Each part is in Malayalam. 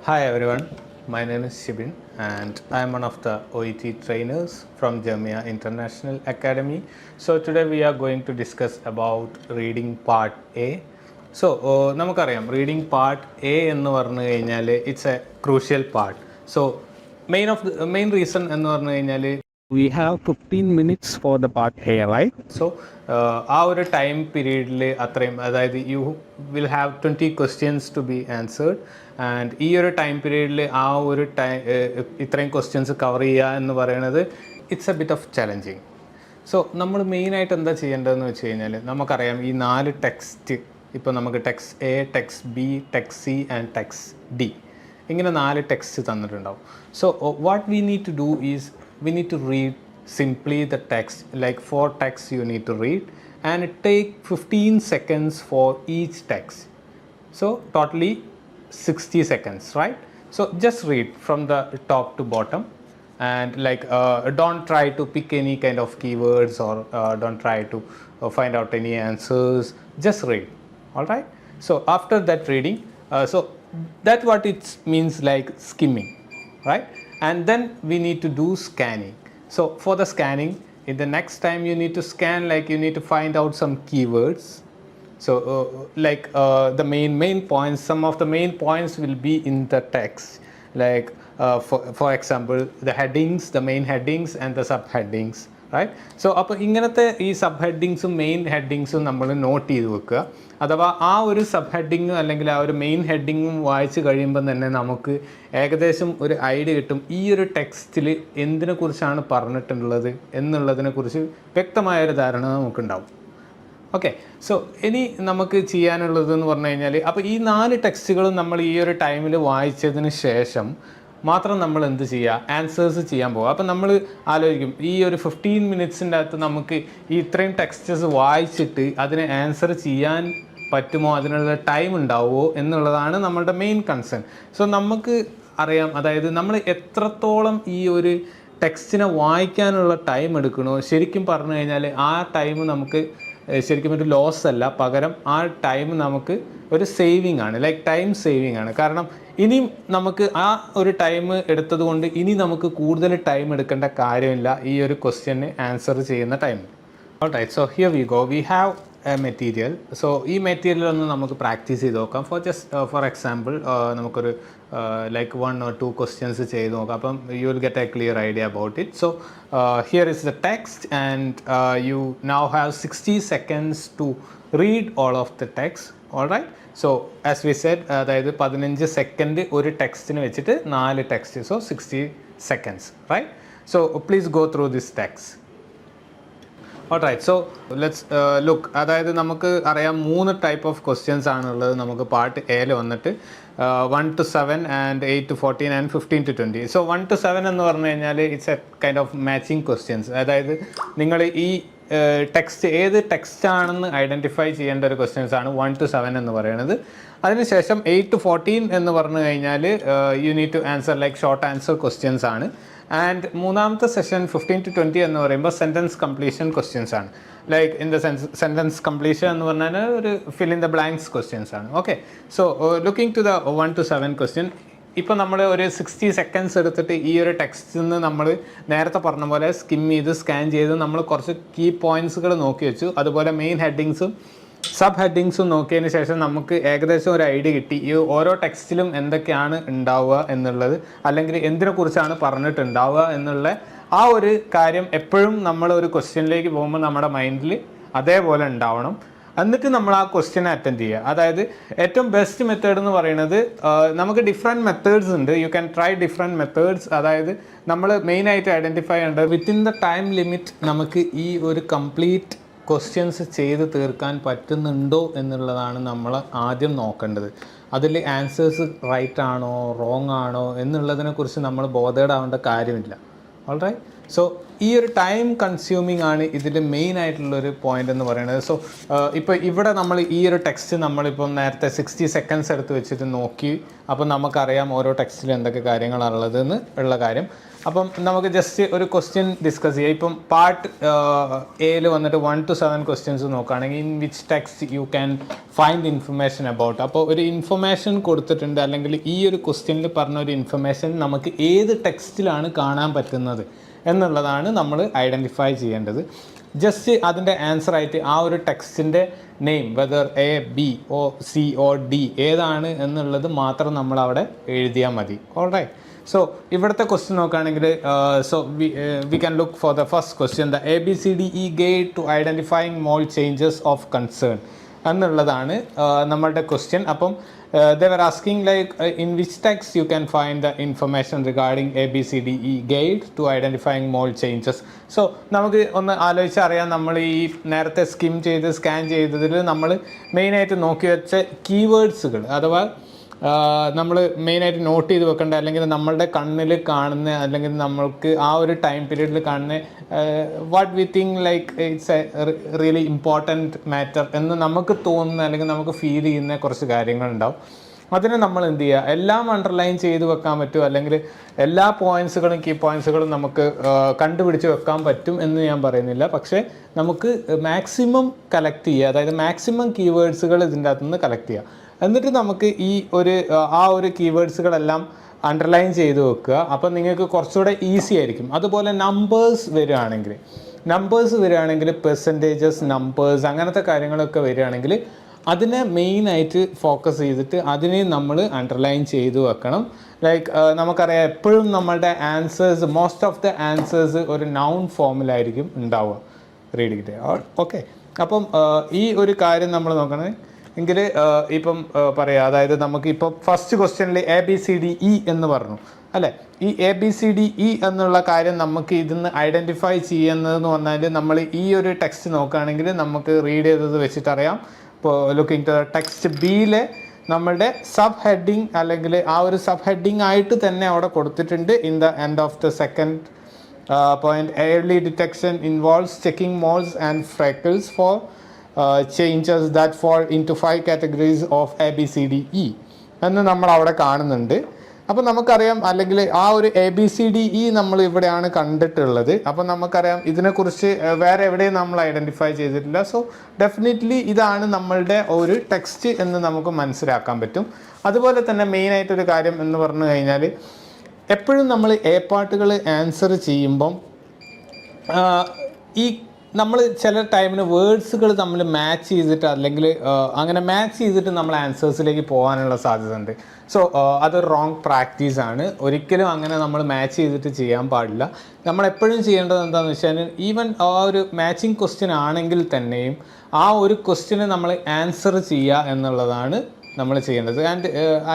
Hi everyone, my name is Shibin and I am one of the OET trainers from Jamia International Academy. So today we are going to discuss about reading part A. So നമുക്കറിയാം reading part A എന്ന് പറഞ്ഞു കഴിഞ്ഞാൽ it's a crucial part. So main reason എന്ന് പറഞ്ഞു കഴിഞ്ഞാൽ we have 15 minutes for the part A, right? So ആ ഒരു ടൈം പീരീഡിൽ അത്രയും അതായത് you will have 20 questions to be answered and ഈ ഒരു ടൈം പീരീഡിൽ ആ ഒരു ഇത്രയും ക്വസ്റ്റ്യൻസ് കവർ ചെയ്യുക എന്ന് പറയുന്നത് it's A bit of challenging. So നമ്മൾ മെയിനായിട്ട് എന്താ ചെയ്യേണ്ടതെന്ന് വെച്ച് കഴിഞ്ഞാൽ നമുക്കറിയാം ഈ 4 ടെക്സ്റ്റ് ഇപ്പോൾ നമുക്ക് text A, text B, text C and text D ഇങ്ങനെ 4 ടെക്സ്റ്റ് തന്നിട്ടുണ്ടാവും. So what we need to do is we need to read simply the text, like 4 texts you need to read and take 15 seconds for each text, so totally 60 seconds, right? So just read from the top to bottom and like don't try to pick any kind of keywords or don't try to find out any answers, just read. All right, so after that reading, so that what it means, like skimming, right? And then we need to do scanning. So for the scanning, in the next time you need to scan, like you need to find out some keywords. So like the main points, some of the main points will be in the text, like for example the headings, the main headings and the subheadings, right? So അപ്പോൾ ഇങ്ങനത്തെ ഈ സബ് ഹെഡിങ്സും മെയിൻ ഹെഡിങ്സും നമ്മൾ നോട്ട് ചെയ്ത് വെക്കുക. അഥവാ ആ ഒരു സബ് ഹെഡിങ്ങും അല്ലെങ്കിൽ ആ ഒരു മെയിൻ ഹെഡിങ്ങും വായിച്ച് കഴിയുമ്പോൾ തന്നെ നമുക്ക് ഏകദേശം ഒരു ഐഡിയ കിട്ടും ഈ ഒരു ടെക്സ്റ്റിൽ എന്തിനെക്കുറിച്ചാണ് പറഞ്ഞിട്ടുള്ളത് എന്നുള്ളതിനെക്കുറിച്ച് വ്യക്തമായൊരു ധാരണ നമുക്കുണ്ടാവും. ഓക്കെ, സോ ഇനി നമുക്ക് ചെയ്യാനുള്ളതെന്ന് പറഞ്ഞു കഴിഞ്ഞാൽ അപ്പോൾ ഈ 4 ടെക്സ്റ്റുകളും നമ്മൾ ഈ ഒരു ടൈമിൽ വായിച്ചതിന് ശേഷം മാത്രം നമ്മൾ എന്ത് ചെയ്യുക, ആൻസേഴ്സ് ചെയ്യാൻ പോകുക. അപ്പം നമ്മൾ ആലോചിക്കും ഈ ഒരു 15 മിനിറ്റ്സിൻ്റെ അകത്ത് നമുക്ക് ഈ ഇത്രയും ടെക്സ്റ്റസ് വായിച്ചിട്ട് അതിന് ആൻസർ ചെയ്യാൻ പറ്റുമോ, അതിനുള്ള ടൈം ഉണ്ടാവുമോ എന്നുള്ളതാണ് നമ്മളുടെ മെയിൻ കൺസേൺ. സോ നമുക്ക് അറിയാം, അതായത് നമ്മൾ എത്രത്തോളം ഈ ഒരു ടെക്സ്റ്റിനെ വായിക്കാനുള്ള ടൈം എടുക്കണോ, ശരിക്കും പറഞ്ഞു കഴിഞ്ഞാൽ ആ ടൈം നമുക്ക് ശരിക്കും ഒരു ലോസ് അല്ല, പകരം ആ ടൈം നമുക്ക് ഒരു സേവിങ് ആണ്, ലൈക്ക് ടൈം സേവിങ് ആണ്. കാരണം ഇനിയും നമുക്ക് ആ ഒരു ടൈം എടുത്തത് കൊണ്ട് ഇനി നമുക്ക് കൂടുതൽ ടൈം എടുക്കേണ്ട കാര്യമില്ല ഈ ഒരു ക്വസ്റ്റ്യന് ആൻസർ ചെയ്യുന്ന ടൈമിൽ. Alright, so here we go, we have a material. So ഈ മെറ്റീരിയൽ ഒന്ന് നമുക്ക് പ്രാക്ടീസ് ചെയ്ത് നോക്കാം. ഫോർ എക്സാമ്പിൾ നമുക്കൊരു like 1 or 2 questions ചെയ്ത് നോക്കാം. അപ്പം you will get a clear idea about it. So here is the text and you now have 60 seconds to read all of the text. All right, so as we said, അതായത് 15 സെക്കൻഡ് ഒരു ടെക്സ്റ്റിന് വെച്ചിട്ട് 4 text, so 60 seconds, right? So please go through this text. Alright, so let's look. അതായത് നമുക്ക് അറിയാം 3 ടൈപ്പ് ഓഫ് ക്വസ്റ്റ്യൻസ് ആണുള്ളത് നമുക്ക് പാർട്ട് എയിൽ വന്നിട്ട് 1 to 7 and 8 to 14 and 15 to 20. So 1 to 7 എന്ന് പറഞ്ഞു കഴിഞ്ഞാൽ it's A kind of matching questions. അതായത് നിങ്ങൾ ഈ ടെക്സ്റ്റ് ഏത് ടെക്സ്റ്റ് ആണെന്ന് ഐഡൻറ്റിഫൈ ചെയ്യേണ്ട ഒരു ക്വസ്റ്റ്യൻസ് ആണ് 1 to 7 എന്ന് പറയുന്നത്. അതിനുശേഷം 8 to 14 എന്ന് പറഞ്ഞു കഴിഞ്ഞാൽ you need to answer like short answer questions ആണ്. ആൻഡ് മൂന്നാമത്തെ സെഷൻ 15 to 20 എന്ന് പറയുമ്പോൾ സെൻറ്റൻസ് കംപ്ലീഷൻ ക്വസ്റ്റ്യൻസ് ആണ്. Like in the sentence completion എന്ന് പറഞ്ഞാൽ ഒരു fill in the blanks questions ആണ്. Okay, so looking to the 1 to 7 question, ഇപ്പോൾ നമ്മൾ ഒരു 60 സെക്കൻഡ്സ് എടുത്തിട്ട് ഈ ഒരു ടെക്സ്റ്റിൽ നിന്ന് നമ്മൾ നേരത്തെ പറഞ്ഞ പോലെ സ്കിം ചെയ്ത് സ്കാൻ ചെയ്ത് നമ്മൾ കുറച്ച് കീ പോയിൻറ്റ്സുകൾ നോക്കി വെച്ചു. അതുപോലെ മെയിൻ ഹെഡിങ്സും സബ് ഹെഡിങ്സും നോക്കിയതിന് ശേഷം നമുക്ക് ഏകദേശം ഒരു ഐഡിയ കിട്ടി ഈ ഓരോ ടെക്സ്റ്റിലും എന്തൊക്കെയാണ് ഉണ്ടാവുക എന്നുള്ളത്, അല്ലെങ്കിൽ എന്തിനെക്കുറിച്ചാണ് പറഞ്ഞിട്ടുണ്ടാവുക എന്നുള്ള ആ ഒരു കാര്യം എപ്പോഴും നമ്മൾ ഒരു ക്വസ്റ്റ്യനിലേക്ക് പോകുമ്പോൾ നമ്മുടെ മൈൻഡിൽ അതേപോലെ ഉണ്ടാവണം. എന്നിട്ട് നമ്മൾ ആ ക്വസ്റ്റ്യനെ അറ്റൻഡ് ചെയ്യുക. അതായത് ഏറ്റവും ബെസ്റ്റ് മെത്തേഡ് എന്ന് പറയുന്നത്, നമുക്ക് ഡിഫറെൻറ്റ് മെത്തേഡ്സ് ഉണ്ട്, you can try different methods. അതായത് നമ്മൾ മെയിനായിട്ട് ഐഡൻറ്റിഫൈ ചെയ്യേണ്ടത് വിത്തിൻ ദ ടൈം ലിമിറ്റ് നമുക്ക് ഈ ഒരു കംപ്ലീറ്റ് ക്വസ്റ്റ്യൻസ് ചെയ്ത് തീർക്കാൻ പറ്റുന്നുണ്ടോ എന്നുള്ളതാണ് നമ്മൾ ആദ്യം നോക്കേണ്ടത്. അതിൽ ആൻസേഴ്സ് റൈറ്റ് ആണോ റോങ് ആണോ എന്നുള്ളതിനെക്കുറിച്ച് നമ്മൾ ബോധേഡ് ആവേണ്ട കാര്യമില്ല. ഓൾറൈറ്റ്, സോ ഈ ഒരു ടൈം കൺസ്യൂമിങ് ആണ് ഇതിൽ മെയിൻ ആയിട്ടുള്ളൊരു പോയിന്റ് എന്ന് പറയുന്നത്. സോ ഇപ്പോൾ ഇവിടെ നമ്മൾ ഈ ഒരു ടെക്സ്റ്റ് നമ്മളിപ്പം നേരത്തെ 60 സെക്കൻഡ്സ് എടുത്ത് വെച്ചിട്ട് നോക്കി. അപ്പം നമുക്കറിയാം ഓരോ ടെക്സ്റ്റിൽ എന്തൊക്കെ കാര്യങ്ങളാണുള്ളതെന്ന് ഉള്ള കാര്യം. അപ്പം നമുക്ക് ജസ്റ്റ് ഒരു ക്വസ്റ്റ്യൻ ഡിസ്കസ് ചെയ്യാം. ഇപ്പം പാർട്ട് എയിൽ വന്നിട്ട് 1 to 7 ക്വസ്റ്റ്യൻസ് നോക്കുകയാണെങ്കിൽ in which text you can find information about. അപ്പോൾ ഒരു ഇൻഫർമേഷൻ കൊടുത്തിട്ടുണ്ട്, അല്ലെങ്കിൽ ഈ ഒരു ക്വസ്റ്റ്യനിൽ പറഞ്ഞ ഒരു ഇൻഫർമേഷൻ നമുക്ക് ഏത് ടെക്സ്റ്റിലാണ് കാണാൻ പറ്റുന്നത് എന്നുള്ളതാണ് നമ്മൾ ഐഡൻറ്റിഫൈ ചെയ്യേണ്ടത്. ജസ്റ്റ് അതിൻ്റെ ആൻസർ ആയിട്ട് ആ ഒരു ടെക്സ്റ്റിൻ്റെ name, whether A, B, or, C, or, D ഏതാണ് എന്നുള്ളത് മാത്രം നമ്മൾ അവിടെ എഴുതിയാൽ മതി. ഓൾറൈറ്റ്. സോ ഇവിടുത്തെ ക്വസ്റ്റ്യൻ നോക്കുകയാണെങ്കിൽ so we can look for the first question, the ABCDE guide to identifying mole changes of concern എന്നുള്ളതാണ് നമ്മളുടെ ക്വസ്റ്റ്യൻ. അപ്പം they were asking like in which text you can find the information regarding ABCDE guide to identifying mole changes. So നമുക്ക് ഒന്ന് ആലോചിച്ചറിയാം, നമ്മൾ ഈ നേരത്തെ സ്കാൻ ചെയ്തതിൽ നമ്മൾ മെയിനായിട്ട് നോക്കി വെച്ച കീവേഡ്സുകൾ അഥവാ നമ്മൾ മെയിനായിട്ട് നോട്ട് ചെയ്ത് വെക്കേണ്ട, അല്ലെങ്കിൽ നമ്മളുടെ കണ്ണിൽ കാണുന്ന, അല്ലെങ്കിൽ നമ്മൾക്ക് ആ ഒരു ടൈം പീരീഡിൽ കാണുന്ന what we think like it's A really important matter എന്ന് നമുക്ക് തോന്നുന്ന അല്ലെങ്കിൽ നമുക്ക് ഫീൽ ചെയ്യുന്ന കുറച്ച് കാര്യങ്ങളുണ്ടാവും. അതിന് നമ്മൾ എന്ത് ചെയ്യുക, എല്ലാം അണ്ടർലൈൻ ചെയ്ത് വെക്കാൻ പറ്റും, അല്ലെങ്കിൽ എല്ലാ പോയിൻറ്റ്സുകളും കീ പോയിൻറ്റ്സുകളും നമുക്ക് കണ്ടുപിടിച്ച് വെക്കാൻ പറ്റും എന്ന് ഞാൻ പറയുന്നില്ല. പക്ഷേ നമുക്ക് മാക്സിമം കളക്ട് ചെയ്യുക, അതായത് മാക്സിമം കീവേഡ്സുകൾ ഇതിൻ്റെ അകത്തുനിന്ന് കളക്ട് ചെയ്യുക. എന്നിട്ട് നമുക്ക് ഈ ആ ഒരു കീവേഡ്സുകളെല്ലാം അണ്ടർലൈൻ ചെയ്ത് വെക്കുക. അപ്പം നിങ്ങൾക്ക് കുറച്ചുകൂടെ ഈസി ആയിരിക്കും. അതുപോലെ നമ്പേഴ്സ് വരികയാണെങ്കിൽ പെർസെൻറ്റേജസ്, നമ്പേഴ്സ് അങ്ങനത്തെ കാര്യങ്ങളൊക്കെ വരികയാണെങ്കിൽ അതിനെ മെയിനായിട്ട് ഫോക്കസ് ചെയ്തിട്ട് അതിനെ നമ്മൾ അണ്ടർലൈൻ ചെയ്ത് വെക്കണം. ലൈക്ക് നമുക്കറിയാം എപ്പോഴും നമ്മളുടെ answers, most of the answers ഒരു നൗൺ ഫോമിലായിരിക്കും ഉണ്ടാവുക റീഡിങ്ങിൻ്റെ. ഓക്കെ. അപ്പം ഈ ഒരു കാര്യം നമ്മൾ നോക്കണേ എങ്കിൽ ഇപ്പം പറയാം, അതായത് നമുക്കിപ്പോൾ ഫസ്റ്റ് ക്വസ്റ്റ്യനിൽ ABCDE എന്ന് പറഞ്ഞു അല്ലേ. ഈ ABCDE എന്നുള്ള കാര്യം നമുക്ക് ഇതിന്ന് ഐഡൻറ്റിഫൈ ചെയ്യുന്നതെന്ന് പറഞ്ഞാൽ നമ്മൾ ഈ ഒരു ടെക്സ്റ്റ് നോക്കുകയാണെങ്കിൽ നമുക്ക് റീഡ് ചെയ്തത് വെച്ചിട്ടറിയാം. ഇപ്പോൾ ലുക്കിംഗ് ടു ടെക്സ്റ്റ് ബിയിലെ നമ്മളുടെ സബ് ഹെഡിങ്, അല്ലെങ്കിൽ ആ ഒരു സബ് ഹെഡിങ് ആയിട്ട് തന്നെ അവിടെ കൊടുത്തിട്ടുണ്ട്. In the end of the second point, early detection involves checking moles and freckles for changes that fall into 5 categories of ABCDE എന്ന് നമ്മൾ അവിടെ കാണുന്നുണ്ട്. അപ്പോൾ നമുക്കറിയാം, അല്ലെങ്കിൽ ആ ഒരു ABCDE നമ്മൾ ഇവിടെയാണ് കണ്ടിട്ടുള്ളത്. അപ്പോൾ നമുക്കറിയാം ഇതിനെക്കുറിച്ച് വേറെ എവിടെയും നമ്മൾ ഐഡൻറ്റിഫൈ ചെയ്തിട്ടില്ല. സോ ഡെഫിനറ്റ്ലി ഇതാണ് നമ്മളുടെ ഒരു ടെക്സ്റ്റ് എന്ന് നമുക്ക് മനസ്സിലാക്കാൻ പറ്റും. അതുപോലെ തന്നെ മെയിനായിട്ടൊരു കാര്യം എന്ന് പറഞ്ഞു കഴിഞ്ഞാൽ, എപ്പോഴും നമ്മൾ എ പാർട്ടുകൾ ആൻസർ ചെയ്യുമ്പം ഈ നമ്മൾ ചില ടൈമിന് വേർഡ്സുകൾ തമ്മിൽ മാച്ച് ചെയ്തിട്ട്, അല്ലെങ്കിൽ അങ്ങനെ മാച്ച് ചെയ്തിട്ട് നമ്മൾ ആൻസേഴ്സിലേക്ക് പോകാനുള്ള സാധ്യത ഉണ്ട്. സോ അതൊരു റോങ് പ്രാക്ടീസാണ്. ഒരിക്കലും അങ്ങനെ നമ്മൾ മാച്ച് ചെയ്തിട്ട് ചെയ്യാൻ പാടില്ല. നമ്മളെപ്പോഴും ചെയ്യേണ്ടത് എന്താണെന്ന് വെച്ചാൽ, ഈവൻ ആ ഒരു മാച്ചിങ് ക്വസ്റ്റ്യൻ ആണെങ്കിൽ തന്നെയും ആ ഒരു ക്വസ്റ്റ്യന് നമ്മൾ ആൻസർ ചെയ്യുക എന്നുള്ളതാണ് നമ്മൾ ചെയ്യേണ്ടത്. And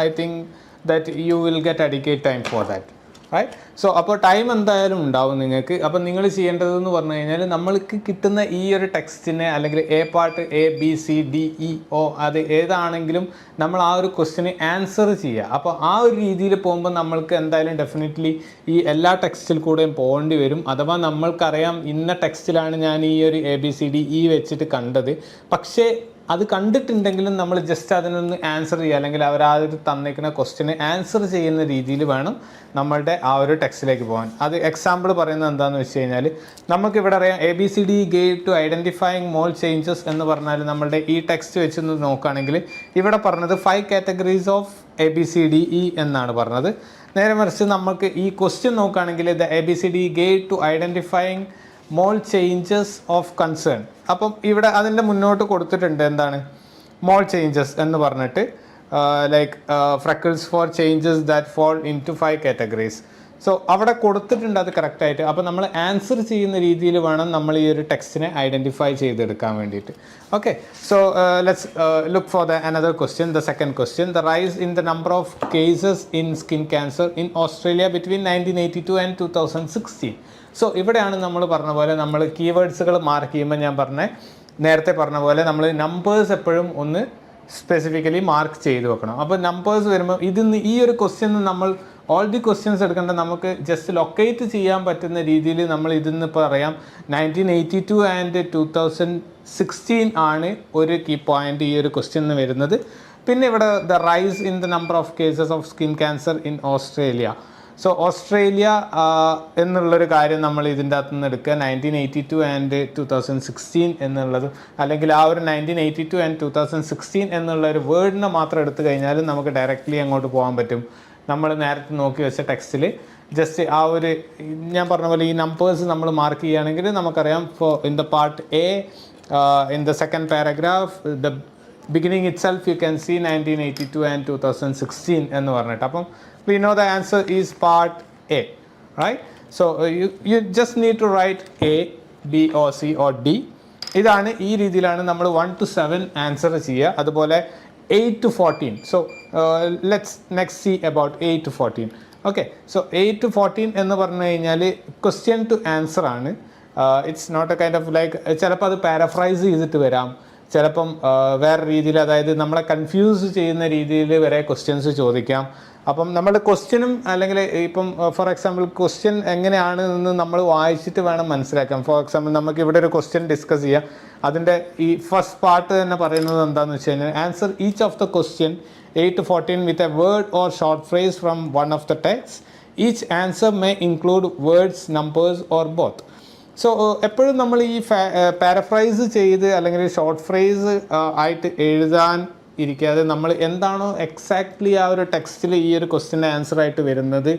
I think that you will get adequate time for that, right. So അപ്പോൾ ടൈം എന്തായാലും ഉണ്ടാവും നിങ്ങൾക്ക്. അപ്പം നിങ്ങൾ ചെയ്യേണ്ടതെന്ന് പറഞ്ഞു കഴിഞ്ഞാൽ, നമ്മൾക്ക് കിട്ടുന്ന ഈ ഒരു ടെക്സ്റ്റിനെ, അല്ലെങ്കിൽ എ പാർട്ട് ABCDE അത് ഏതാണെങ്കിലും നമ്മൾ ആ ഒരു ക്വസ്റ്റിന് ആൻസർ ചെയ്യുക. അപ്പോൾ ആ ഒരു രീതിയിൽ പോകുമ്പോൾ നമ്മൾക്ക് എന്തായാലും ഡെഫിനറ്റ്ലി ഈ എല്ലാ ടെക്സ്റ്റിൽ കൂടെയും പോകേണ്ടി വരും. അഥവാ നമ്മൾക്കറിയാം ഇന്ന ടെക്സ്റ്റിലാണ് ഞാൻ ഈ ഒരു ABCDE വെച്ചിട്ട് കണ്ടത്, പക്ഷേ അത് കണ്ടിട്ടുണ്ടെങ്കിലും നമ്മൾ ജസ്റ്റ് അതിനൊന്ന് ആൻസർ ചെയ്യുക, അല്ലെങ്കിൽ അവർ ആ ഒരു തന്നിരിക്കുന്ന ക്വസ്റ്റിന് ആൻസർ ചെയ്യുന്ന രീതിയിൽ വേണം നമ്മളുടെ ആ ഒരു ടെക്സ്റ്റിലേക്ക് പോകാൻ. അത് എക്സാമ്പിൾ പറയുന്നത് എന്താണെന്ന് വെച്ച് കഴിഞ്ഞാൽ, നമുക്കിവിടെ അറിയാം ABCDE guide to identifying mole changes എന്ന് പറഞ്ഞാൽ നമ്മളുടെ ഈ ടെക്സ്റ്റ് വെച്ച് നോക്കുകയാണെങ്കിൽ ഇവിടെ പറഞ്ഞത് 5 കാറ്റഗറീസ് ഓഫ് ABCDE എന്നാണ് പറഞ്ഞത്. നേരെ മറിച്ച് നമുക്ക് ഈ ക്വസ്റ്റ്യൻ നോക്കുകയാണെങ്കിൽ the ABCDE guide to identifying mole changes of concern. അപ്പം ഇവിടെ അതിൻ്റെ മുന്നോട്ട് കൊടുത്തിട്ടുണ്ട് എന്താണ്, മോൾ ചേഞ്ചസ് എന്ന് പറഞ്ഞിട്ട്, like freckles for changes that fall in to 5 categories. So അവിടെ കൊടുത്തിട്ടുണ്ട് അത് കറക്റ്റായിട്ട്. അപ്പോൾ നമ്മൾ ആൻസർ ചെയ്യുന്ന രീതിയിൽ വേണം നമ്മൾ ഈ ഒരു ടെക്സ്റ്റിനെ ഐഡൻറ്റിഫൈ ചെയ്തെടുക്കാൻ വേണ്ടിയിട്ട്. Okay. So let's look for the another question, the second question, the rice in the number of cases in skin cancer in Australia between 1982 and 2016. So ഇവിടെയാണ് നമ്മൾ പറഞ്ഞ പോലെ, നമ്മൾ കീവേഡ്സുകൾ മാർക്ക് ചെയ്യുമ്പോൾ ഞാൻ നേരത്തെ പറഞ്ഞ പോലെ നമ്മൾ നമ്പേഴ്സ് എപ്പോഴും ഒന്ന് സ്പെസിഫിക്കലി മാർക്ക് ചെയ്ത് വെക്കണം. അപ്പോൾ നമ്പേഴ്സ് വരുമ്പോൾ ഈ ഒരു ക്വസ്റ്റ്യൻ നമ്മൾ ഓൾ ദി ക്വസ്റ്റ്യൻസ് എടുക്കേണ്ട, നമുക്ക് ജസ്റ്റ് ലൊക്കേറ്റ് ചെയ്യാൻ പറ്റുന്ന രീതിയിൽ നമ്മൾ ഇതിന്ന് പറയാം 1982 ആൻഡ് 2016 ആണ് ഒരു കീ പോയിന്റ് ഈ ഒരു ക്വസ്റ്റ്യൻ വരുന്നത്. പിന്നെ ഇവിടെ the rice in the number of cases of skin cancer in Australia. So Australia എന്നുള്ളൊരു കാര്യം നമ്മൾ ഇതിൻ്റെ അകത്ത് നിന്ന് എടുക്കുക. 1982 ആൻഡ് 2016 എന്നുള്ളത്, അല്ലെങ്കിൽ ആ ഒരു 1982 ആൻഡ് 2016 എന്നുള്ള ഒരു വേർഡിനെ മാത്രം എടുത്തു കഴിഞ്ഞാൽ നമുക്ക് ഡയറക്റ്റ്ലി അങ്ങോട്ട് പോകാൻ പറ്റും. നമ്മൾ നേരത്തെ നോക്കി വെച്ച ടെക്സ്റ്റിൽ ജസ്റ്റ് ആ ഒരു ഞാൻ പറഞ്ഞ പോലെ ഈ നമ്പേഴ്സ് നമ്മൾ മാർക്ക് ചെയ്യുകയാണെങ്കിൽ നമുക്കറിയാം in the part A in the second paragraph the beginning itself you can see 1982 and 2016 എന്ന് പറഞ്ഞിട്ട്. അപ്പം we know the answer is part A, right? So you just need to write A, B or C or D. ഇതാണ് ഈ രീതിയിലാണ് നമ്മൾ 1 to 7 ആൻസർ ചെയ്യുക. അതുപോലെ 8 to 14. So let's next see about 8 to 14. Okay, so 8 to 14 എന്ന് പറഞ്ഞു കഴിഞ്ഞാൽ ക്വസ്റ്റ്യൻ ടു ആൻസർ ആണ്. It's not a kind of like, ചിലപ്പോൾ അത് പാരഫ്രൈസ് ചെയ്തിട്ട് വരാം, ചിലപ്പം വേറെ രീതിയിൽ, അതായത് നമ്മളെ കൺഫ്യൂസ് ചെയ്യുന്ന രീതിയിൽ വരെ ക്വസ്റ്റ്യൻസ് ചോദിക്കാം. അപ്പം നമ്മുടെ ക്വസ്റ്റ്യനും അല്ലെങ്കിൽ ഇപ്പം ഫോർ എക്സാമ്പിൾ ക്വസ്റ്റ്യൻ എങ്ങനെയാണ് എന്ന് നമ്മൾ വായിച്ചിട്ട് വേണം മനസ്സിലാക്കാം. ഫോർ എക്സാമ്പിൾ നമുക്ക് ഇവിടെ ഒരു ക്വസ്റ്റ്യൻ ഡിസ്കസ് ചെയ്യാം. അതിൻ്റെ ഈ ഫസ്റ്റ് പാർട്ട് തന്നെ പറയുന്നത് എന്താണെന്ന് വെച്ച് കഴിഞ്ഞാൽ answer each of the question 8 to 14 with a word or short phrase from one of the texts. Each answer may include words, numbers or both. So എപ്പോഴും നമ്മൾ ഈ പാരഫ്രൈസ് ചെയ്ത് അല്ലെങ്കിൽ ഷോർട്ട് ഫ്രേസ് ആയിട്ട് എഴുതാൻ ഇരിക്കാതെ നമ്മൾ എന്താണോ എക്സാക്ട്ലി ആ ഒരു ടെക്സ്റ്റിൽ ഈ ഒരു ക്വസ്റ്റ്യൻ്റെ ആൻസർ ആയിട്ട് വരുന്നത്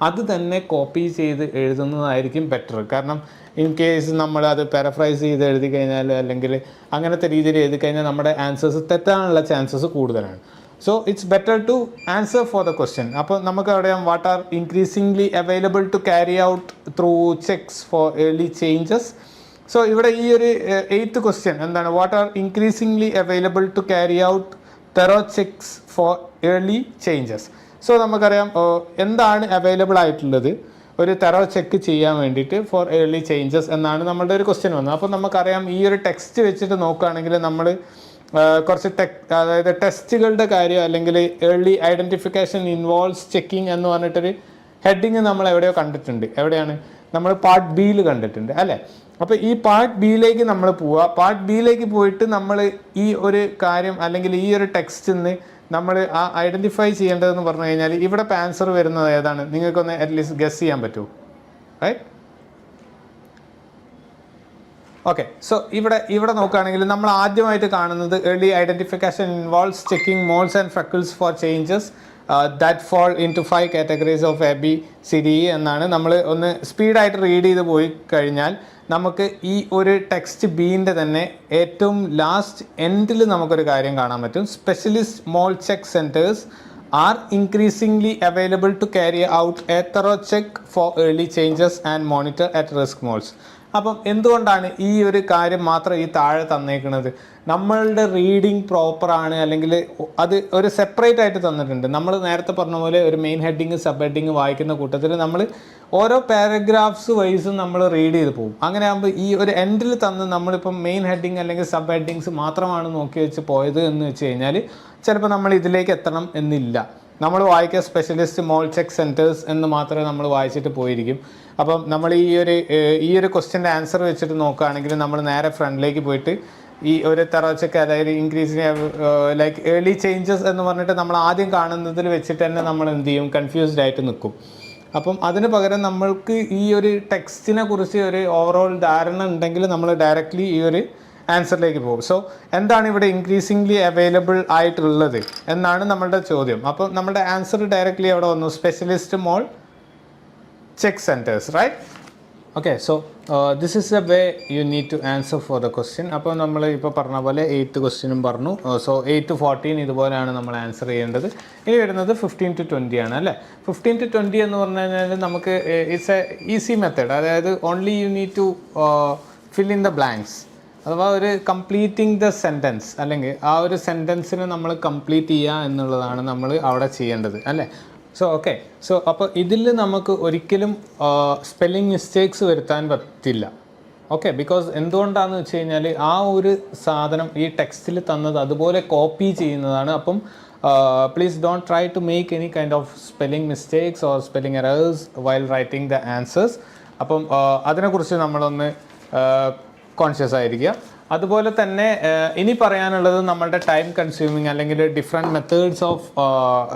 അത് തന്നെ കോപ്പി ചെയ്ത് എഴുതുന്നതായിരിക്കും ബെറ്റർ. കാരണം ഇൻ കേസ് നമ്മൾ അത് പാരഫ്രൈസ് ചെയ്ത് എഴുതി കഴിഞ്ഞാൽ അല്ലെങ്കിൽ അങ്ങനത്തെ രീതിയിൽ എഴുതി കഴിഞ്ഞാൽ നമ്മുടെ ആൻസേഴ്സ് തെറ്റാനുള്ള ചാൻസസ് കൂടുതലാണ്. So it's better to answer for the question. അപ്പോൾ നമുക്ക് അറിയാം what are increasingly available to carry out through checks for early changes. So ഇവിടെ ഈ ഒരു 8th question എന്താണ്, what are increasingly available to carry out thorough checks for early changes. So നമുക്കറിയാം എന്താണ് അവൈലബിൾ ആയിട്ടുള്ളത് ഒരു തെറോ ചെക്ക് ചെയ്യാൻ വേണ്ടിയിട്ട് ഫോർ ഏർലി ചേഞ്ചസ് എന്നാണ് നമ്മളുടെ ഒരു ക്വസ്റ്റ്യൻ വന്നത്. അപ്പോൾ നമുക്കറിയാം ഈ ഒരു ടെക്സ്റ്റ് വെച്ചിട്ട് നോക്കുകയാണെങ്കിൽ നമ്മൾ കുറച്ച് അതായത് ടെസ്റ്റുകളുടെ കാര്യം അല്ലെങ്കിൽ ഏർലി ഐഡൻറ്റിഫിക്കേഷൻ ഇൻവോൾവ്സ് ചെക്കിങ് എന്ന് പറഞ്ഞിട്ടൊരു ഹെഡിങ് നമ്മൾ എവിടെയോ കണ്ടിട്ടുണ്ട്. എവിടെയാണ്, നമ്മൾ പാർട്ട് ബിയിൽ കണ്ടിട്ടുണ്ട് അല്ലേ. അപ്പോൾ ഈ പാർട്ട് ബിയിലേക്ക് നമ്മൾ പോവുക. പാർട്ട് ബിയിലേക്ക് പോയിട്ട് നമ്മൾ ഈ ഒരു കാര്യം അല്ലെങ്കിൽ ഈ ഒരു ടെക്സ്റ്റിൽ നിന്ന് നമ്മൾ ആ ഐഡൻറ്റിഫൈ ചെയ്യേണ്ടതെന്ന് പറഞ്ഞു കഴിഞ്ഞാൽ ഇവിടെ ആൻസർ വരുന്നത് ഏതാണ്, നിങ്ങൾക്കൊന്ന് അറ്റ്ലീസ്റ്റ് ഗസ് ചെയ്യാൻ പറ്റുമോ? റൈറ്റ്. ഓക്കെ, സോ ഇവിടെ നോക്കുകയാണെങ്കിൽ നമ്മൾ ആദ്യമായിട്ട് കാണുന്നത് early identification involves checking moles and freckles for changes that fall in to 5 categories of ABCDE എന്നാണ്. നമ്മൾ ഒന്ന് സ്പീഡായിട്ട് റീഡ് ചെയ്ത് പോയി കഴിഞ്ഞാൽ നമുക്ക് ഈ ഒരു ടെക്സ്റ്റ് ബീൻ്റെ തന്നെ ഏറ്റവും ലാസ്റ്റ് എൻഡിൽ നമുക്കൊരു കാര്യം കാണാൻ പറ്റും. Specialist mole check centres are increasingly available to carry out a thorough check for early changes and monitor at risk moles. അപ്പം എന്തുകൊണ്ടാണ് ഈ ഒരു കാര്യം മാത്രം ഈ താഴെ തന്നേക്കുന്നത്? നമ്മളുടെ റീഡിങ് പ്രോപ്പറാണ്, അല്ലെങ്കിൽ അത് ഒരു സെപ്പറേറ്റ് ആയിട്ട് തന്നിട്ടുണ്ട്. നമ്മൾ നേരത്തെ പറഞ്ഞ പോലെ ഒരു മെയിൻ ഹെഡിങ് സബ് ഹെഡിങ് വായിക്കുന്ന കൂട്ടത്തിൽ നമ്മൾ ഓരോ പാരഗ്രാഫ്സ് വൈസും നമ്മൾ റീഡ് ചെയ്ത് പോകും. അങ്ങനെ ആകുമ്പോൾ ഈ ഒരു എൻഡിൽ തന്ന് നമ്മളിപ്പം മെയിൻ ഹെഡിങ് അല്ലെങ്കിൽ സബ് ഹെഡിങ്സ് മാത്രമാണ് നോക്കി വെച്ച് പോയത് എന്ന് വെച്ച് കഴിഞ്ഞാൽ ചിലപ്പോൾ നമ്മൾ ഇതിലേക്ക് എത്തണം എന്നില്ല. നമ്മൾ വായിക്കുക സ്പെഷ്യലിസ്റ്റ് മോൾ ചെക്ക് സെൻറ്റേഴ്സ് എന്ന് മാത്രമേ നമ്മൾ വായിച്ചിട്ട് പോയിരിക്കും. അപ്പം നമ്മൾ ഈ ഒരു ക്വസ്റ്റ്യൻ്റെ ആൻസർ വെച്ചിട്ട് നോക്കുകയാണെങ്കിൽ നമ്മൾ നേരെ ഫ്രണ്ടിലേക്ക് പോയിട്ട് ഈ ഒരു തറോ ചെക്ക്, അതായത് ഇൻക്രീസിങ് ലൈക്ക് ഏർലി ചേഞ്ചസ് എന്ന് പറഞ്ഞിട്ട് നമ്മൾ ആദ്യം കാണുന്നതിൽ വെച്ചിട്ട് തന്നെ നമ്മൾ എന്ത് ചെയ്യും, കൺഫ്യൂസ്ഡ് ആയിട്ട് നിൽക്കും. അപ്പം അതിന് പകരം നമ്മൾക്ക് ഈ ഒരു ടെക്സ്റ്റിനെ കുറിച്ച് ഒരു ഓവറോൾ ധാരണ ഉണ്ടെങ്കിൽ നമ്മൾ ഡയറക്റ്റ്ലി ഈ ഒരു ആൻസറിലേക്ക് പോകും. സോ എന്താണ് ഇവിടെ ഇൻക്രീസിംഗ്ലി അവൈലബിൾ ആയിട്ടുള്ളത് എന്നാണ് നമ്മളുടെ ചോദ്യം. അപ്പം നമ്മുടെ ആൻസർ ഡയറക്റ്റ്ലി അവിടെ വന്നു, specialist mole check centres, right. Okay, so this is a way you need to answer for the question. അപ്പോൾ നമ്മൾ ഇപ്പോൾ പറഞ്ഞ പോലെ 8th ക്വസ്റ്റ്യനും പറഞ്ഞു. സോ 8 to 14 ഇതുപോലെയാണ് നമ്മൾ ആൻസർ ചെയ്യേണ്ടത്. ഇനി വരുന്നത് 15 to 20 ആണ് അല്ലേ. 15 to 20 എന്ന് പറഞ്ഞു കഴിഞ്ഞാൽ നമുക്ക് ഇറ്റ്സ് എ ഈസി മെത്തേഡ്. അതായത് only you need to fill in the blanks, അഥവാ ഒരു കംപ്ലീറ്റിംഗ് ദ സെൻറ്റൻസ്, അല്ലെങ്കിൽ ആ ഒരു സെൻറ്റൻസിനെ നമ്മൾ കംപ്ലീറ്റ് ചെയ്യുക എന്നുള്ളതാണ് നമ്മൾ അവിടെ ചെയ്യേണ്ടത് അല്ലേ. സോ ഓക്കെ, സോ അപ്പോൾ ഇതിൽ നമുക്ക് ഒരിക്കലും സ്പെല്ലിംഗ് മിസ്റ്റേക്സ് വരുത്താൻ പറ്റില്ല. ഓക്കെ, ബിക്കോസ് എന്തുകൊണ്ടാണെന്ന് വെച്ച് കഴിഞ്ഞാൽ ആ ഒരു സാധനം ഈ ടെക്സ്റ്റിൽ തന്നത് അതുപോലെ കോപ്പി ചെയ്യുന്നതാണ്. അപ്പം please don't try to make any kind of spelling mistakes or spelling errors while writing the answers. അപ്പം അതിനെക്കുറിച്ച് നമ്മളൊന്ന് കോൺഷ്യസ് ആയിരിക്കുക. അതുപോലെ തന്നെ ഇനി പറയാനുള്ളത് നമ്മളുടെ ടൈം കൺസ്യൂമിങ് അല്ലെങ്കിൽ ഡിഫറെൻറ്റ് മെത്തേഡ്സ് ഓഫ്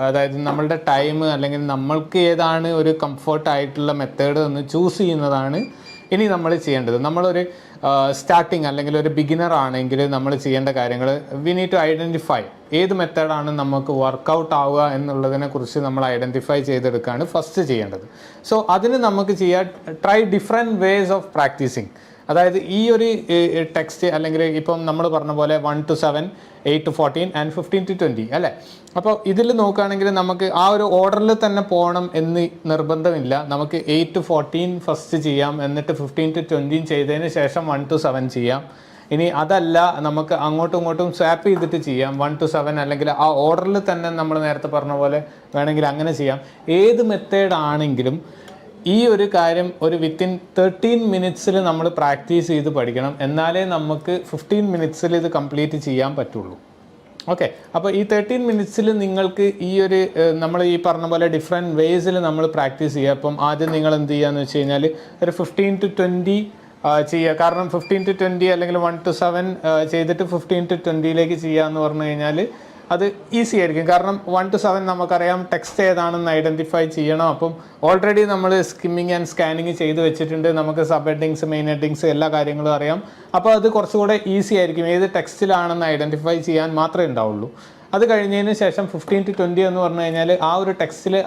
അതായത് നമ്മളുടെ ടൈം അല്ലെങ്കിൽ നമ്മൾക്ക് ഏതാണ് ഒരു കംഫർട്ടായിട്ടുള്ള മെത്തേഡ് എന്ന് ചൂസ് ചെയ്യുന്നതാണ് ഇനി നമ്മൾ ചെയ്യേണ്ടത്. നമ്മളൊരു സ്റ്റാർട്ടിങ് അല്ലെങ്കിൽ ഒരു ബിഗിനർ ആണെങ്കിൽ നമ്മൾ ചെയ്യേണ്ട കാര്യങ്ങൾ വി നീഡ് ടു ഐഡൻറ്റിഫൈ ഏത് മെത്തേഡാണ് നമുക്ക് വർക്കൗട്ട് ആവുക എന്നുള്ളതിനെ കുറിച്ച് നമ്മൾ ഐഡൻറ്റിഫൈ ചെയ്തെടുക്കുകയാണ് ഫസ്റ്റ് ചെയ്യേണ്ടത്. സോ അതിന് നമുക്ക് ചെയ്യാം try different ways of practising. അതായത് ഈ ഒരു ടെക്സ്റ്റ് അല്ലെങ്കിൽ ഇപ്പം നമ്മൾ പറഞ്ഞ പോലെ 1 to 7, 8 to 14 and 15 to 20 അല്ലേ. അപ്പോൾ ഇതിൽ നോക്കുകയാണെങ്കിൽ നമുക്ക് ആ ഒരു ഓർഡറിൽ തന്നെ പോകണം എന്ന് നിർബന്ധമില്ല. നമുക്ക് 8 to 14 ഫസ്റ്റ് ചെയ്യാം, എന്നിട്ട് 15 to 20 ചെയ്തതിന് ശേഷം 1 to 7 ചെയ്യാം. ഇനി അതല്ല നമുക്ക് അങ്ങോട്ടും ഇങ്ങോട്ടും സ്വാപ്പ് ചെയ്തിട്ട് ചെയ്യാം, 1 to 7 അല്ലെങ്കിൽ ആ ഓർഡറിൽ തന്നെ നമ്മൾ നേരത്തെ പറഞ്ഞ പോലെ വേണമെങ്കിൽ അങ്ങനെ ചെയ്യാം. ഏത് മെത്തേഡ് ആണെങ്കിലും ഈ ഒരു കാര്യം ഒരു വിത്തിൻ 13 മിനിറ്റ്സിൽ നമ്മൾ പ്രാക്ടീസ് ചെയ്ത് പഠിക്കണം. എന്നാലേ നമുക്ക് 15 മിനിറ്റ്സിൽ ഇത് കംപ്ലീറ്റ് ചെയ്യാൻ പറ്റുള്ളൂ. ഓക്കെ, അപ്പോൾ ഈ 13 മിനിറ്റ്സിൽ നിങ്ങൾക്ക് ഈ ഒരു നമ്മൾ ഈ പറഞ്ഞ പോലെ ഡിഫറെൻറ്റ് വേസിൽ നമ്മൾ പ്രാക്ടീസ് ചെയ്യുക. അപ്പം ആദ്യം നിങ്ങൾ എന്ത് ചെയ്യുകയെന്ന് വെച്ച് കഴിഞ്ഞാൽ ഒരു 15 to 20 ചെയ്യുക. കാരണം 15 to 20 അല്ലെങ്കിൽ 1 to 7 ചെയ്തിട്ട് 15 to 20 ചെയ്യുക എന്ന് പറഞ്ഞു കഴിഞ്ഞാൽ അത് ഈസി ആയിരിക്കും. കാരണം 1 to 7 നമുക്കറിയാം ടെക്സ്റ്റ് ഏതാണെന്ന് ഐഡൻറ്റിഫൈ ചെയ്യണം. അപ്പം ഓൾറെഡി നമ്മൾ സ്കിമ്മിങ് ആൻഡ് സ്കാനിങ് ചെയ്ത് വെച്ചിട്ടുണ്ട്. നമുക്ക് സബ് ഹെഡിങ്സ്, മെയിൻ ഹെഡിങ്സ് എല്ലാ കാര്യങ്ങളും അറിയാം. അപ്പോൾ അത് കുറച്ചുകൂടെ ഈസി ആയിരിക്കും. ഏത് ടെക്സ്റ്റിലാണെന്ന് ഐഡൻറ്റിഫൈ ചെയ്യാൻ മാത്രമേ ഉണ്ടാവുള്ളൂ. അത് കഴിഞ്ഞതിന് ശേഷം 15 to 20 എന്ന് പറഞ്ഞു കഴിഞ്ഞാൽ ആ ഒരു ടെക്സ്റ്റിൽ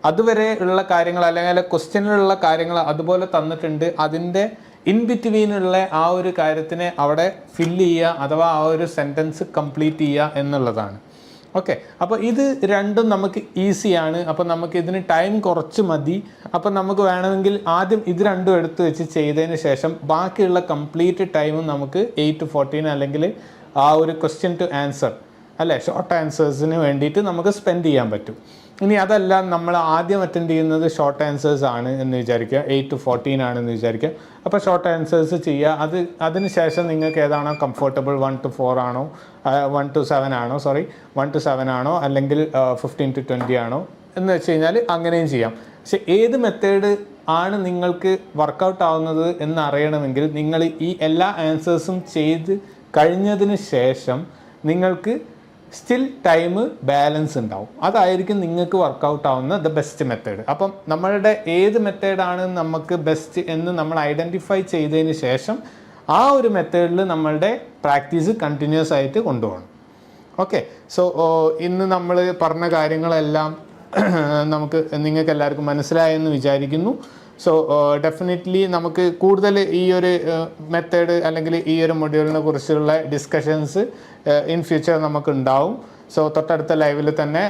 അതുവരെ ഉള്ള കാര്യങ്ങൾ അല്ലെങ്കിൽ ക്വസ്റ്റ്യനിലുള്ള കാര്യങ്ങൾ അതുപോലെ തന്നിട്ടുണ്ട്. അതിൻ്റെ ഇൻ ബിറ്റ്വീനുള്ള ആ ഒരു കാര്യത്തിനെ അവിടെ ഫില്ല് ചെയ്യുക അഥവാ ആ ഒരു സെൻറ്റൻസ് കംപ്ലീറ്റ് ചെയ്യുക എന്നുള്ളതാണ്. ഓക്കെ, അപ്പോൾ ഇത് രണ്ടും നമുക്ക് ഈസിയാണ്. അപ്പോൾ നമുക്ക് ഇതിന് ടൈം കുറച്ച് മതി. അപ്പോൾ നമുക്ക് വേണമെങ്കിൽ ആദ്യം ഇത് രണ്ടും എടുത്ത് വെച്ച് ചെയ്തതിന് ശേഷം ബാക്കിയുള്ള കംപ്ലീറ്റ് ടൈമും നമുക്ക് 8 to 14 അല്ലെങ്കിൽ ആ ഒരു ക്വസ്റ്റ്യൻ ടു ആൻസർ അല്ലേ, ഷോർട്ട് ആൻസേഴ്സിന് വേണ്ടിയിട്ട് നമുക്ക് സ്പെൻഡ് ചെയ്യാൻ പറ്റും. ഇനി അതല്ല നമ്മൾ ആദ്യം അറ്റൻഡ് ചെയ്യുന്നത് ഷോർട്ട് ആൻസേഴ്സ് ആണ് എന്ന് വിചാരിക്കുക, 8 to 14 ആണെന്ന് വിചാരിക്കുക. അപ്പോൾ ഷോർട്ട് ആൻസേഴ്സ് ചെയ്യുക. അതിന് ശേഷം നിങ്ങൾക്ക് ഏതാണോ കംഫർട്ടബിൾ, 1 to 4 ആണോ, 1 to 7 ആണോ, 1 to 7 ആണോ അല്ലെങ്കിൽ 15 to 20 ആണോ എന്ന് വെച്ച് കഴിഞ്ഞാൽ അങ്ങനെയും ചെയ്യാം. പക്ഷെ ഏത് മെത്തേഡ് ആണ് നിങ്ങൾക്ക് വർക്കൗട്ട് ആവുന്നത് എന്ന് അറിയണമെങ്കിൽ നിങ്ങൾ ഈ എല്ലാ ആൻസേഴ്സും ചെയ്ത് കഴിഞ്ഞതിന് ശേഷം നിങ്ങൾക്ക് സ്റ്റിൽ ടൈം ബാലൻസ് ഉണ്ടാവും. അതായിരിക്കും നിങ്ങൾക്ക് വർക്കൗട്ട് ആവുന്ന ദ ബെസ്റ്റ് മെത്തേഡ്. അപ്പം നമ്മളുടെ ഏത് മെത്തേഡാണ് നമുക്ക് ബെസ്റ്റ് എന്ന് നമ്മൾ ഐഡൻറ്റിഫൈ ചെയ്തതിന് ശേഷം ആ ഒരു മെത്തേഡിൽ നമ്മളുടെ പ്രാക്ടീസ് കണ്ടിന്യൂസ് ആയിട്ട് കൊണ്ടുപോകണം. ഓക്കെ, സോ ഇന്ന് നമ്മൾ പറഞ്ഞ കാര്യങ്ങളെല്ലാം നിങ്ങൾക്ക് എല്ലാവർക്കും മനസ്സിലായെന്ന് വിചാരിക്കുന്നു. സോ ഡെഫിനറ്റ്ലി നമുക്ക് കൂടുതൽ ഈ ഒരു മെത്തേഡ് അല്ലെങ്കിൽ ഈ ഒരു മൊഡ്യൂളിനെ കുറിച്ചുള്ള ഡിസ്കഷൻസ് ഇൻ ഫ്യൂച്ചർ നമുക്ക് ഉണ്ടാവും. സോ തൊട്ടടുത്ത ലൈവിൽ തന്നെ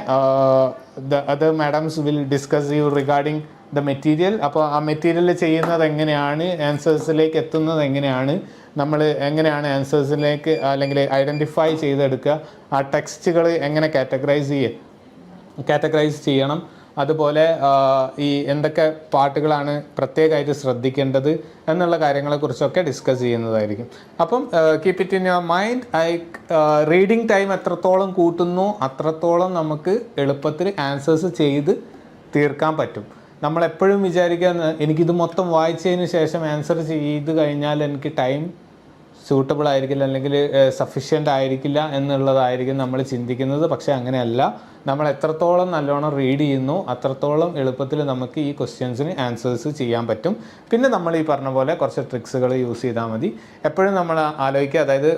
the other madams will discuss U regarding the material. അപ്പോൾ ആ മെറ്റീരിയൽ ചെയ്യുന്നത് എങ്ങനെയാണ്, ആൻസേഴ്സിലേക്ക് എത്തുന്നത് എങ്ങനെയാണ്, നമ്മൾ എങ്ങനെയാണ് ആൻസേഴ്സിലേക്ക് അല്ലെങ്കിൽ ഐഡൻറ്റിഫൈ ചെയ്തെടുക്കുക, ആ ടെക്സ്റ്റുകൾ എങ്ങനെ കാറ്റഗറൈസ് ചെയ്യണം, അതുപോലെ ഈ എന്തൊക്കെ പാട്ടുകളാണ് പ്രത്യേകമായിട്ട് ശ്രദ്ധിക്കേണ്ടത് എന്നുള്ള കാര്യങ്ങളെക്കുറിച്ചൊക്കെ ഡിസ്കസ് ചെയ്യുന്നതായിരിക്കും. അപ്പം keep it in your mind. Reading time എത്രത്തോളം കൂട്ടുന്നു അത്രത്തോളം നമുക്ക് എളുപ്പത്തിൽ ആൻസേഴ്സ് ചെയ്ത് തീർക്കാൻ പറ്റും. നമ്മളെപ്പോഴും വിചാരിക്കുക എനിക്കിത് മൊത്തം വായിച്ചതിന് ശേഷം ആൻസർ ചെയ്ത് കഴിഞ്ഞാൽ എനിക്ക് ടൈം സൂട്ടബിൾ ആയിരിക്കില്ല അല്ലെങ്കിൽ സഫിഷ്യൻ്റ് ആയിരിക്കില്ല എന്നുള്ളതായിരിക്കും നമ്മൾ ചിന്തിക്കുന്നത്. പക്ഷേ അങ്ങനെയല്ല. നമ്മൾ എത്രത്തോളം നല്ലോണം റീഡ് ചെയ്യുന്നു അത്രത്തോളം എളുപ്പത്തിൽ നമുക്ക് ഈ ക്വസ്റ്റ്യൻസിന് ആൻസേഴ്സ് ചെയ്യാൻ പറ്റും. പിന്നെ നമ്മൾ ഈ പറഞ്ഞ പോലെ കുറച്ച് ട്രിക്സുകൾ യൂസ് ചെയ്താൽ മതി. എപ്പോഴും നമ്മൾ ആലോചിക്കുക, അതായത്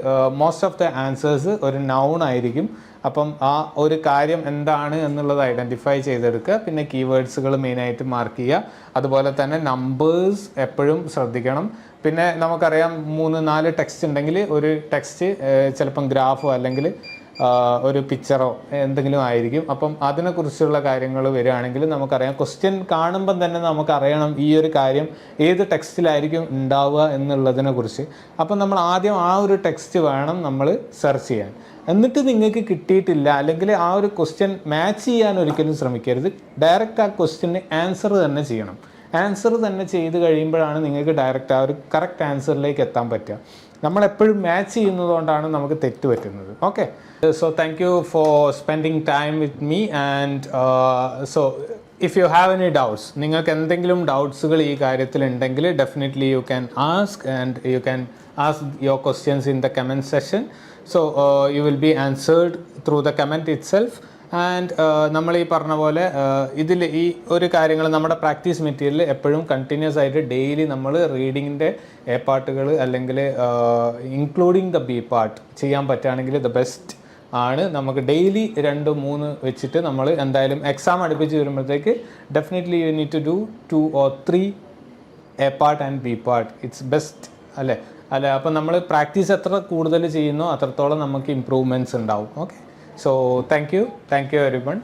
മോസ്റ്റ് ഓഫ് ദ ആൻസേഴ്സ് ഒരു നൗൺ ആയിരിക്കും. അപ്പം ആ ഒരു കാര്യം എന്താണ് എന്നുള്ളത് ഐഡൻറ്റിഫൈ ചെയ്തെടുക്കുക. പിന്നെ കീവേഡ്സുകൾ മെയിനായിട്ട് മാർക്ക് ചെയ്യുക. അതുപോലെ തന്നെ നമ്പേഴ്സ് എപ്പോഴും ശ്രദ്ധിക്കണം. പിന്നെ നമുക്കറിയാം 3-4 ടെക്സ്റ്റ് ഉണ്ടെങ്കിൽ ഒരു ടെക്സ്റ്റ് ചിലപ്പം ഗ്രാഫോ അല്ലെങ്കിൽ ഒരു പിക്ചറോ എന്തെങ്കിലും ആയിരിക്കും. അപ്പം അതിനെക്കുറിച്ചുള്ള കാര്യങ്ങൾ വരികയാണെങ്കിൽ നമുക്കറിയാം, ക്വസ്റ്റ്യൻ കാണുമ്പം തന്നെ നമുക്കറിയണം ഈ ഒരു കാര്യം ഏത് ടെക്സ്റ്റിലായിരിക്കും ഉണ്ടാവുക എന്നുള്ളതിനെ കുറിച്ച്. അപ്പം നമ്മൾ ആദ്യം ആ ഒരു ടെക്സ്റ്റ് വേണം നമ്മൾ സെർച്ച് ചെയ്യാൻ. എന്നിട്ട് നിങ്ങൾക്ക് കിട്ടിയിട്ടില്ല അല്ലെങ്കിൽ ആ ഒരു ക്വസ്റ്റ്യൻ മാച്ച് ചെയ്യാൻ ഒരിക്കലും ശ്രമിക്കരുത്. ഡയറക്റ്റ് ആ ക്വസ്റ്റ്യന് ആൻസർ തന്നെ ചെയ്യണം. ആൻസർ തന്നെ ചെയ്ത് കഴിയുമ്പോഴാണ് നിങ്ങൾക്ക് ഡയറക്റ്റ് ആ ഒരു കറക്റ്റ് ആൻസറിലേക്ക് എത്താൻ പറ്റുക. നമ്മളെപ്പോഴും മാച്ച് ചെയ്യുന്നതുകൊണ്ടാണ് നമുക്ക് തെറ്റ് പറ്റുന്നത്. Okay, so thank you for spending time with me and so if you have any doubts, നിങ്ങൾക്ക് എന്തെങ്കിലും ഡൗട്ട്സുകൾ ഈ കാര്യത്തിൽ ഉണ്ടെങ്കിൽ definitely you can ask and you can ask your questions in the comment session. So you will be answered through the comment it self. And നമ്മൾ ഈ പറഞ്ഞ പോലെ ഇതിൽ ഈ ഒരു കാര്യങ്ങൾ നമ്മുടെ പ്രാക്ടീസ് മെറ്റീരിയൽ എപ്പോഴും കണ്ടിന്യൂസ് ആയിട്ട് ഡെയിലി നമ്മൾ റീഡിങ്ങിൻ്റെ എ പാർട്ടുകൾ അല്ലെങ്കിൽ ഇൻക്ലൂഡിങ് ദ ബി പാർട്ട് ചെയ്യാൻ പറ്റുകയാണെങ്കിൽ ദ ബെസ്റ്റ് ആണ്. നമുക്ക് ഡെയിലി 2-3 വെച്ചിട്ട് നമ്മൾ എന്തായാലും എക്സാം അടുപ്പിച്ച് വരുമ്പോഴത്തേക്ക് definitely you need to do 2 or 3 A part and B part. It's best അല്ലേ? അപ്പം നമ്മൾ പ്രാക്ടീസ് എത്ര കൂടുതൽ ചെയ്യുന്നോ അത്രത്തോളം നമുക്ക് ഇമ്പ്രൂവ്മെൻറ്റ്സ് ഉണ്ടാവും. Okay, so thank you everyone.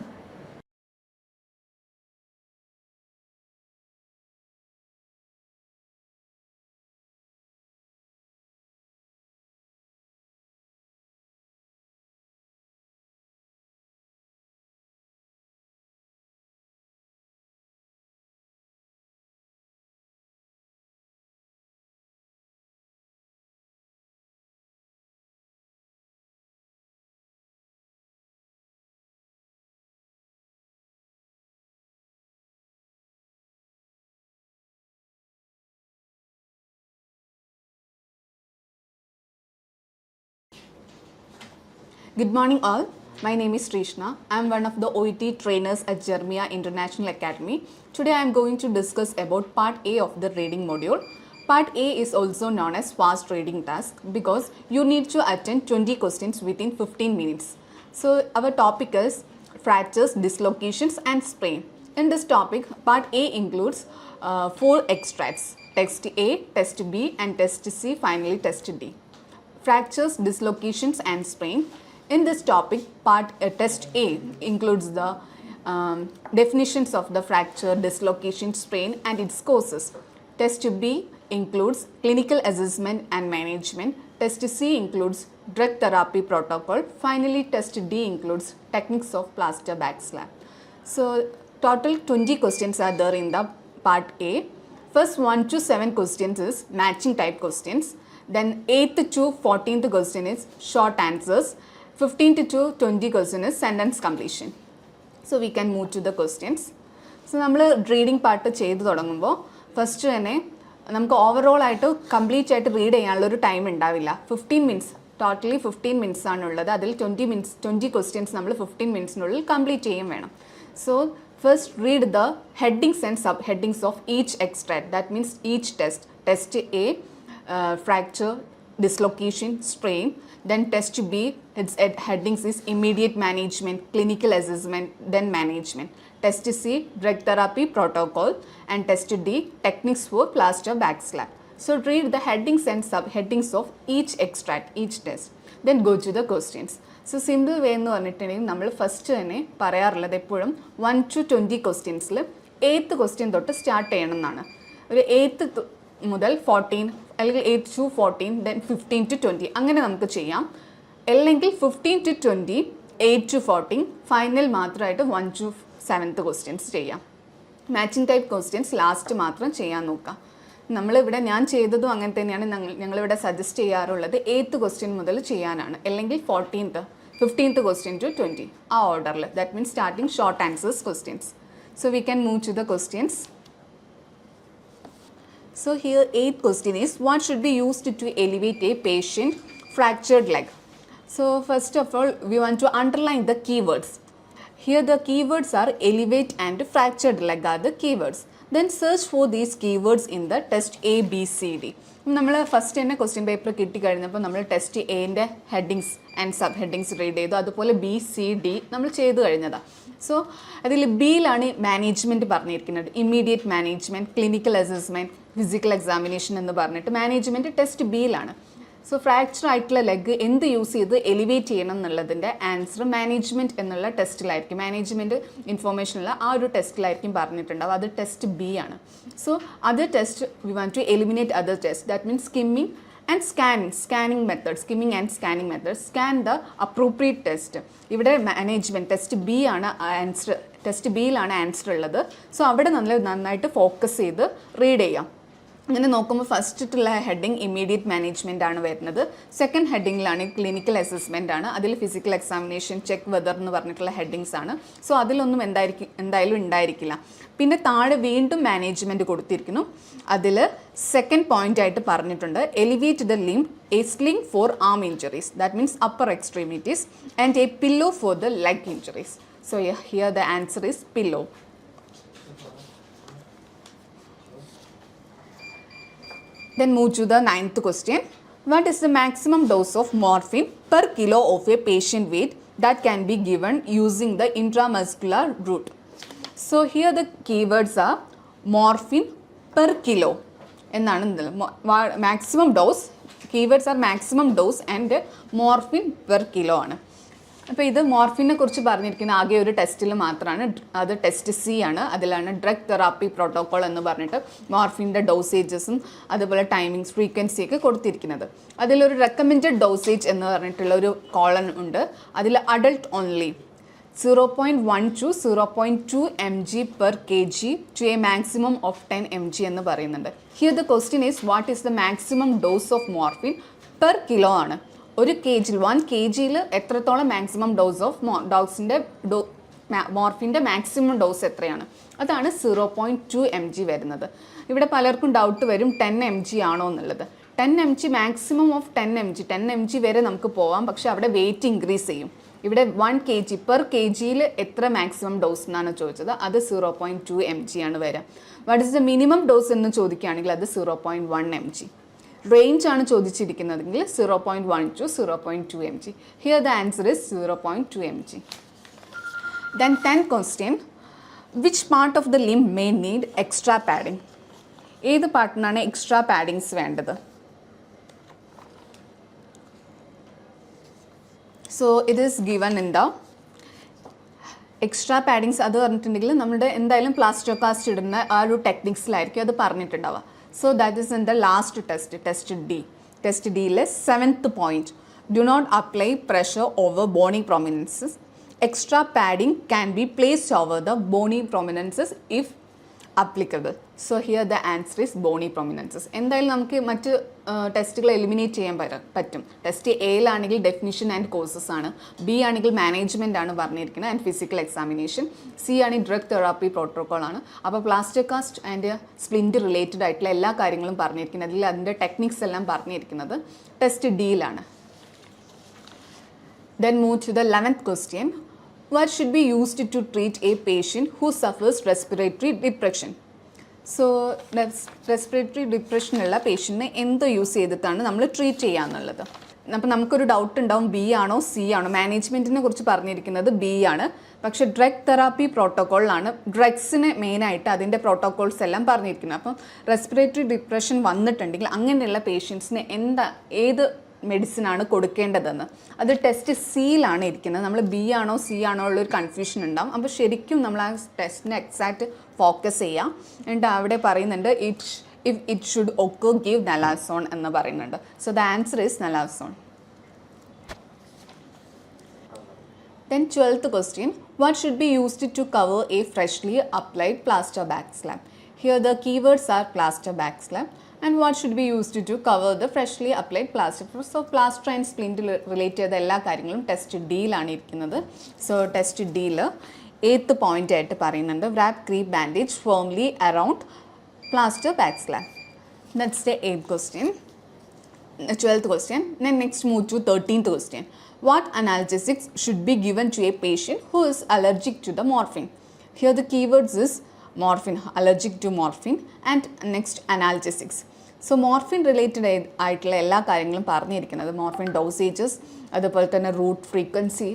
Good morning all. My name is Sreeshna. I am one of the OET trainers at Jermia International Academy. Today I am going to discuss about part A of the reading module. Part A is also known as fast reading task because you need to attend 20 questions within 15 minutes. So our topic is fractures, dislocations and sprain. In this topic, part A includes 4 extracts: test A, test B and test C, finally test D. Fractures, dislocations and sprain. In this topic, test A includes the definitions of the fracture, dislocation, sprain and its causes. Test B includes clinical assessment and management. Test C includes drug therapy protocol. Finally, test D includes techniques of plaster backslap. So, total 20 questions are there in the part A. First 1 to 7 questions is matching type questions. Then 8th to 14th question is short answers. 15th to 20 question is sentence completion. So we can move to the questions. So നമ്മൾ റീഡിംഗ് പാർട്ട് ചെയ്ത് തുടങ്ങുമ്പോൾ ഫസ്റ്റ് തന്നെ നമുക്ക് ഓവറോൾ ആയിട്ട് കംപ്ലീറ്റ് ആയിട്ട് റീഡ് ചെയ്യാനുള്ളൊരു ടൈം ഉണ്ടാവില്ല. 15 മിനിറ്റ്സ്, ടോട്ടലി 15 മിനിറ്റ്സ് ആണുള്ളത്. അതിൽ 20 ക്വസ്റ്റ്യൻസ് നമ്മൾ 15 മിനിറ്റ്സിനുള്ളിൽ കംപ്ലീറ്റ് ചെയ്യും വേണം. So first read the headings and subheadings of each extract. That means each test. Test A, fracture, dislocation, strain. Then test B, its headings is immediate management, clinical assessment, then management. Test C, drug therapy protocol. And test D, techniques for plaster backslap. So read the headings and subheadings of each extract, each test. Then go to the questions. So simple way എന്ന് പറഞ്ഞിട്ടുണ്ടെങ്കിൽ നമ്മൾ ഫസ്റ്റ് തന്നെ പറയാറുള്ളത് എപ്പോഴും 1 to 20 ക്വസ്റ്റ്യൻസിൽ 8th ക്വസ്റ്റ്യൻ തൊട്ട് സ്റ്റാർട്ട് ചെയ്യണം എന്നാണ്. ഒരു 8th മുതൽ 14 അല്ലെങ്കിൽ 8 to 14, then 15 to 20 അങ്ങനെ നമുക്ക് ചെയ്യാം. അല്ലെങ്കിൽ 15 to 20, 8 to 14, ഫൈനൽ മാത്രമായിട്ട് 1 to 7th ക്വസ്റ്റ്യൻസ് ചെയ്യാം. മാച്ചിങ് ടൈപ്പ് ക്വസ്റ്റ്യൻസ് ലാസ്റ്റ് മാത്രം ചെയ്യാൻ നോക്കാം. നമ്മളിവിടെ ഞാൻ ചെയ്തതും അങ്ങനെ തന്നെയാണ്. ഞങ്ങളിവിടെ സജസ്റ്റ് ചെയ്യാറുള്ളത് 8th ക്വസ്റ്റ്യൻ മുതൽ ചെയ്യാനാണ്, അല്ലെങ്കിൽ 15th ക്വസ്റ്റ്യൻ to 20 ആ ഓർഡറിൽ. That means starting short answers questions. So we can move to the questions. So here 8th question is, what should be used to elevate a patient fractured leg? So first of all, we want to underline the keywords. Here the keywords are elevate and fractured leg are the keywords. Then search for these keywords in the test A, B, C, D. നമ്മൾ ഫസ്റ്റ് തന്നെ ക്വസ്റ്റ്യൻ പേപ്പർ കിട്ടിക്കഴിഞ്ഞപ്പോൾ നമ്മൾ ടെസ്റ്റ് എൻ്റെ headings and sub headings read ചെയ്തു. അതുപോലെ B, C, D നമ്മൾ ചെയ്തു കഴിഞ്ഞതാണ്. സോ അതിൽ ബിയിലാണ് മാനേജ്മെൻറ്റ് പറഞ്ഞിരിക്കുന്നത്. Immediate management, clinical assessment, physical examination എന്ന് പറഞ്ഞിട്ട് മാനേജ്മെൻറ്റ് ടെസ്റ്റ് ബിയിലാണ്. സോ ഫ്രാക്ചർ ആയിട്ടുള്ള ലെഗ് എന്ത് യൂസ് ചെയ്ത് എലിവേറ്റ് ചെയ്യണം എന്നുള്ളതിൻ്റെ ആൻസർ മാനേജ്മെൻറ്റ് എന്നുള്ള ടെസ്റ്റിലായിരിക്കും, മാനേജ്മെൻറ്റ് ഇൻഫോർമേഷനുള്ള ആ ഒരു ടെസ്റ്റിലായിരിക്കും പറഞ്ഞിട്ടുണ്ടാവും. അത് ടെസ്റ്റ് ബി ആണ്. So other test we want to eliminate other test. That means skimming and scanning method. Skimming and scanning method. Scan the appropriate test. ഇവിടെ മാനേജ്മെൻറ്റ് ടെസ്റ്റ് ബി ആണ് ആൻസർ, ടെസ്റ്റ് ബിയിലാണ് ആൻസർ ഉള്ളത്. സോ അവിടെ നന്നായിട്ട് ഫോക്കസ് ചെയ്ത് റീഡ് ചെയ്യാം. അങ്ങനെ നോക്കുമ്പോൾ ഫസ്റ്റിട്ടുള്ള ഹെഡിങ് ഇമ്മീഡിയറ്റ് മാനേജ്മെൻ്റ് ആണ് വരുന്നത്. സെക്കൻഡ് ഹെഡിങ്ങിലാണ് ക്ലിനിക്കൽ അസസ്മെൻ്റ് ആണ്. അതിൽ ഫിസിക്കൽ എക്സാമിനേഷൻ, ചെക്ക് വെതർ എന്ന് പറഞ്ഞിട്ടുള്ള ഹെഡിങ്സ് ആണ്. സോ അതിലൊന്നും എന്തായാലും ഉണ്ടായിരിക്കില്ല. പിന്നെ താഴെ വീണ്ടും മാനേജ്മെൻറ്റ് കൊടുത്തിരിക്കുന്നു. അതിൽ സെക്കൻഡ് പോയിന്റ് ആയിട്ട് പറഞ്ഞിട്ടുണ്ട്, elevate the limb, a sling for arm injuries, that means upper extremities, and a pillow for the leg injuries. So here the answer is pillow. Then move to the 9th question. What is the maximum dose of morphine per kilo of a patient weight that can be given using the intramuscular route? So here the keywords are morphine per kilo. എന്നാണ് maximum dose. Keywords are maximum dose and morphine per kilo ആണ്. അപ്പോൾ ഇത് മോർഫിനെ കുറിച്ച് പറഞ്ഞിരിക്കുന്ന ആകെ ഒരു ടെസ്റ്റിൽ മാത്രമാണ്. അത് ടെസ്റ്റ് സി ആണ്. അതിലാണ് ഡ്രഗ് തെറാപ്പി പ്രോട്ടോക്കോൾ എന്ന് പറഞ്ഞിട്ട് മോർഫിൻ്റെ ഡോസേജസും അതുപോലെ ടൈമിങ്സ്, ഫ്രീക്വൻസി ഒക്കെ കൊടുത്തിരിക്കുന്നത്. അതിലൊരു റെക്കമെൻഡഡ് ഡോസേജ് എന്ന് പറഞ്ഞിട്ടുള്ള ഒരു കോളൻ ഉണ്ട്. അതിൽ adult only 0.1 to 0.2 mg per kg to a maximum of 10 mg എന്ന് പറയുന്നുണ്ട്. Here the question is what is the maximum dose of morphine per kilo ആണ്. ഒരു കെ ജിയിൽ 1 kg എത്രത്തോളം മാക്സിമം ഡോസ് ഓഫ് മോർഫിൻ്റെ മാക്സിമം ഡോസ് എത്രയാണ്? അതാണ് 0.2 mg വരുന്നത്. ഇവിടെ പലർക്കും ഡൗട്ട് വരും 10 mg ആണോ എന്നുള്ളത്. 10 mg മാക്സിമം ഓഫ് 10 mg വരെ നമുക്ക് പോവാം. പക്ഷെ അവിടെ വെയിറ്റ് ഇൻക്രീസ് ചെയ്യും. ഇവിടെ 1 kg പെർ കെ ജിയിൽ എത്ര മാക്സിമം ഡോസ് എന്നാണ് ചോദിച്ചത്. അത് 0.2 mg ആണ് വരിക. What is the minimum dose എന്ന് ചോദിക്കുകയാണെങ്കിൽ അത് 0.1 mg. റേഞ്ച് ആണ് ചോദിച്ചിരിക്കുന്നതെങ്കിൽ 0.1 to 0.2 mg. Here the answer is 0.2 mg. Then 10th question. Which part of the limb may need extra padding? ഏത് പാർട്ടിനാണ് എക്സ്ട്രാ പാഡിങ്സ് വേണ്ടത്? So it is given in the extra paddings. അത് പറഞ്ഞിട്ടുണ്ടെങ്കിൽ നമ്മുടെ എന്തായാലും പ്ലാസ്റ്റോകാസ്റ്റ് ഇടുന്ന ആ ഒരു ടെക്നിക്സിലായിരിക്കും അത് പറഞ്ഞിട്ടുണ്ടാവുക. So that is in the last test, test D. Test D is 7th point. Do not apply pressure over bony prominences. Extra padding can be placed over the bony prominences if applicable. So here the answer is bony prominences. എന്തായാലും നമുക്ക് മറ്റ് ടെസ്റ്റുകൾ എലിമിനേറ്റ് ചെയ്യാൻ പറ്റും. ടെസ്റ്റ് എയിലാണെങ്കിൽ ഡെഫിനിഷൻ ആൻഡ് കോസസ് ആണ്, ബി ആണെങ്കിൽ മാനേജ്മെൻ്റ് ആണ് പറഞ്ഞിരിക്കുന്നത് ആൻഡ് ഫിസിക്കൽ എക്സാമിനേഷൻ, സി ആണെങ്കിൽ ഡ്രഗ് തെറാപ്പി പ്രോട്ടോക്കോൾ ആണ്. അപ്പോൾ പ്ലാസ്റ്റോകാസ്റ്റ് ആൻഡ് സ്പ്ലിൻറ്റ് റിലേറ്റഡ് ആയിട്ടുള്ള എല്ലാ കാര്യങ്ങളും പറഞ്ഞിരിക്കുന്നത്, അതിൽ അതിൻ്റെ ടെക്നിക്സ് എല്ലാം പറഞ്ഞിരിക്കുന്നത് test ഡിയിലാണ്. Then move to the 11th question. What should be used to treat a patient who suffers respiratory depression? So respiratory ഡിപ്രഷനുള്ള പേഷ്യൻറ്റിനെ എന്ത് യൂസ് ചെയ്തിട്ടാണ് നമ്മൾ ട്രീറ്റ് ചെയ്യുക എന്നുള്ളത്. അപ്പോൾ നമുക്കൊരു ഡൗട്ട് ഉണ്ടാവും, ബി ആണോ സി ആണോ? മാനേജ്മെൻറ്റിനെ കുറിച്ച് പറഞ്ഞിരിക്കുന്നത് ബി ആണ്. പക്ഷേ ഡ്രഗ് തെറാപ്പി പ്രോട്ടോക്കോളിലാണ് ഡ്രഗ്സിന് മെയിനായിട്ട് അതിൻ്റെ പ്രോട്ടോക്കോൾസ് എല്ലാം പറഞ്ഞിരിക്കുന്നത്. അപ്പം റെസ്പിറേറ്ററി ഡിപ്രഷൻ വന്നിട്ടുണ്ടെങ്കിൽ അങ്ങനെയുള്ള പേഷ്യൻസിന് ഏത് മെഡിസിനാണ് കൊടുക്കേണ്ടതെന്ന് അത് ടെസ്റ്റ് സിയിലാണ് ഇരിക്കുന്നത്. നമ്മൾ ബി ആണോ സി ആണോ ഉള്ളൊരു കൺഫ്യൂഷൻ ഉണ്ടാവും. അപ്പോൾ ശരിക്കും നമ്മൾ ആ ടെസ്റ്റിനെ എക്സാക്റ്റ് ഫോക്കസ് ചെയ്യാം. എന്നിട്ട് അവിടെ പറയുന്നുണ്ട് if it should occur give naloxone എന്ന് പറയുന്നുണ്ട്. So the answer is naloxone. Then 12th question. What should be used to cover a freshly applied plaster backslab? Here the keywords are plaster backslab. And what should be used to cover the freshly applied plaster? So plaster and splint related എല്ലാ കാര്യങ്ങളും ടെസ്റ്റ് ഡിയിലാണ് ഇരിക്കുന്നത്. സോ ടെസ്റ്റ് ഡിയിൽ 8th പോയിന്റ് ആയിട്ട് പറയുന്നുണ്ട്, wrap creep bandage firmly around plaster backslab. That's the 8th question. 12th question. Then next move to 13th question. What analgesics should be given to a patient who is allergic to the morphine? Here the keywords is morphine, allergic to morphine, and next analgesics. So morphine related ആയിട്ടുള്ള എല്ലാ കാര്യങ്ങളും പറഞ്ഞിരിക്കുന്നത്, മോർഫിൻ ഡോസേജസ് അതുപോലെ തന്നെ റൂട്ട് ഫ്രീക്വൻസി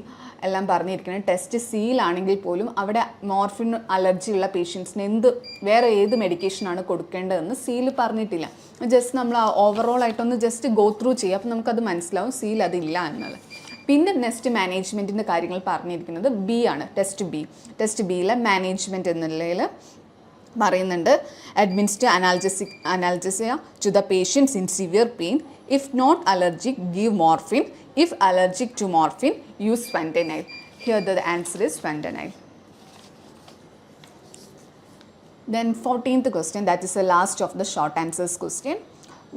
എല്ലാം പറഞ്ഞിരിക്കുന്നത് ടെസ്റ്റ് സിയിലാണെങ്കിൽ പോലും അവിടെ മോർഫിൻ അലർജി ഉള്ള പേഷ്യൻസിന് വേറെ ഏത് മെഡിക്കേഷനാണ് കൊടുക്കേണ്ടതെന്ന് സിയിൽ പറഞ്ഞിട്ടില്ല. ജസ്റ്റ് നമ്മൾ ഓവറോൾ ആയിട്ടൊന്ന് ജസ്റ്റ് ഗോ ത്രൂ ചെയ്യുക, അപ്പോൾ നമുക്കത് മനസ്സിലാവും സിയിൽ അതില്ല എന്നുള്ളത്. പിന്നെ നെക്സ്റ്റ് മാനേജ്മെൻറ്റിൻ്റെ കാര്യങ്ങൾ പറഞ്ഞിരിക്കുന്നത് ബി ആണ്, ടെസ്റ്റ് ബിയിലെ മാനേജ്മെൻറ്റ് എന്നുള്ളതിൽ പറയുന്നുണ്ട്, administer analgesia to the patients in severe pain. If not allergic give morphine. If allergic to morphine use fentanyl. Here the answer is fentanyl. Then 14th question, that is the last of the short answers question.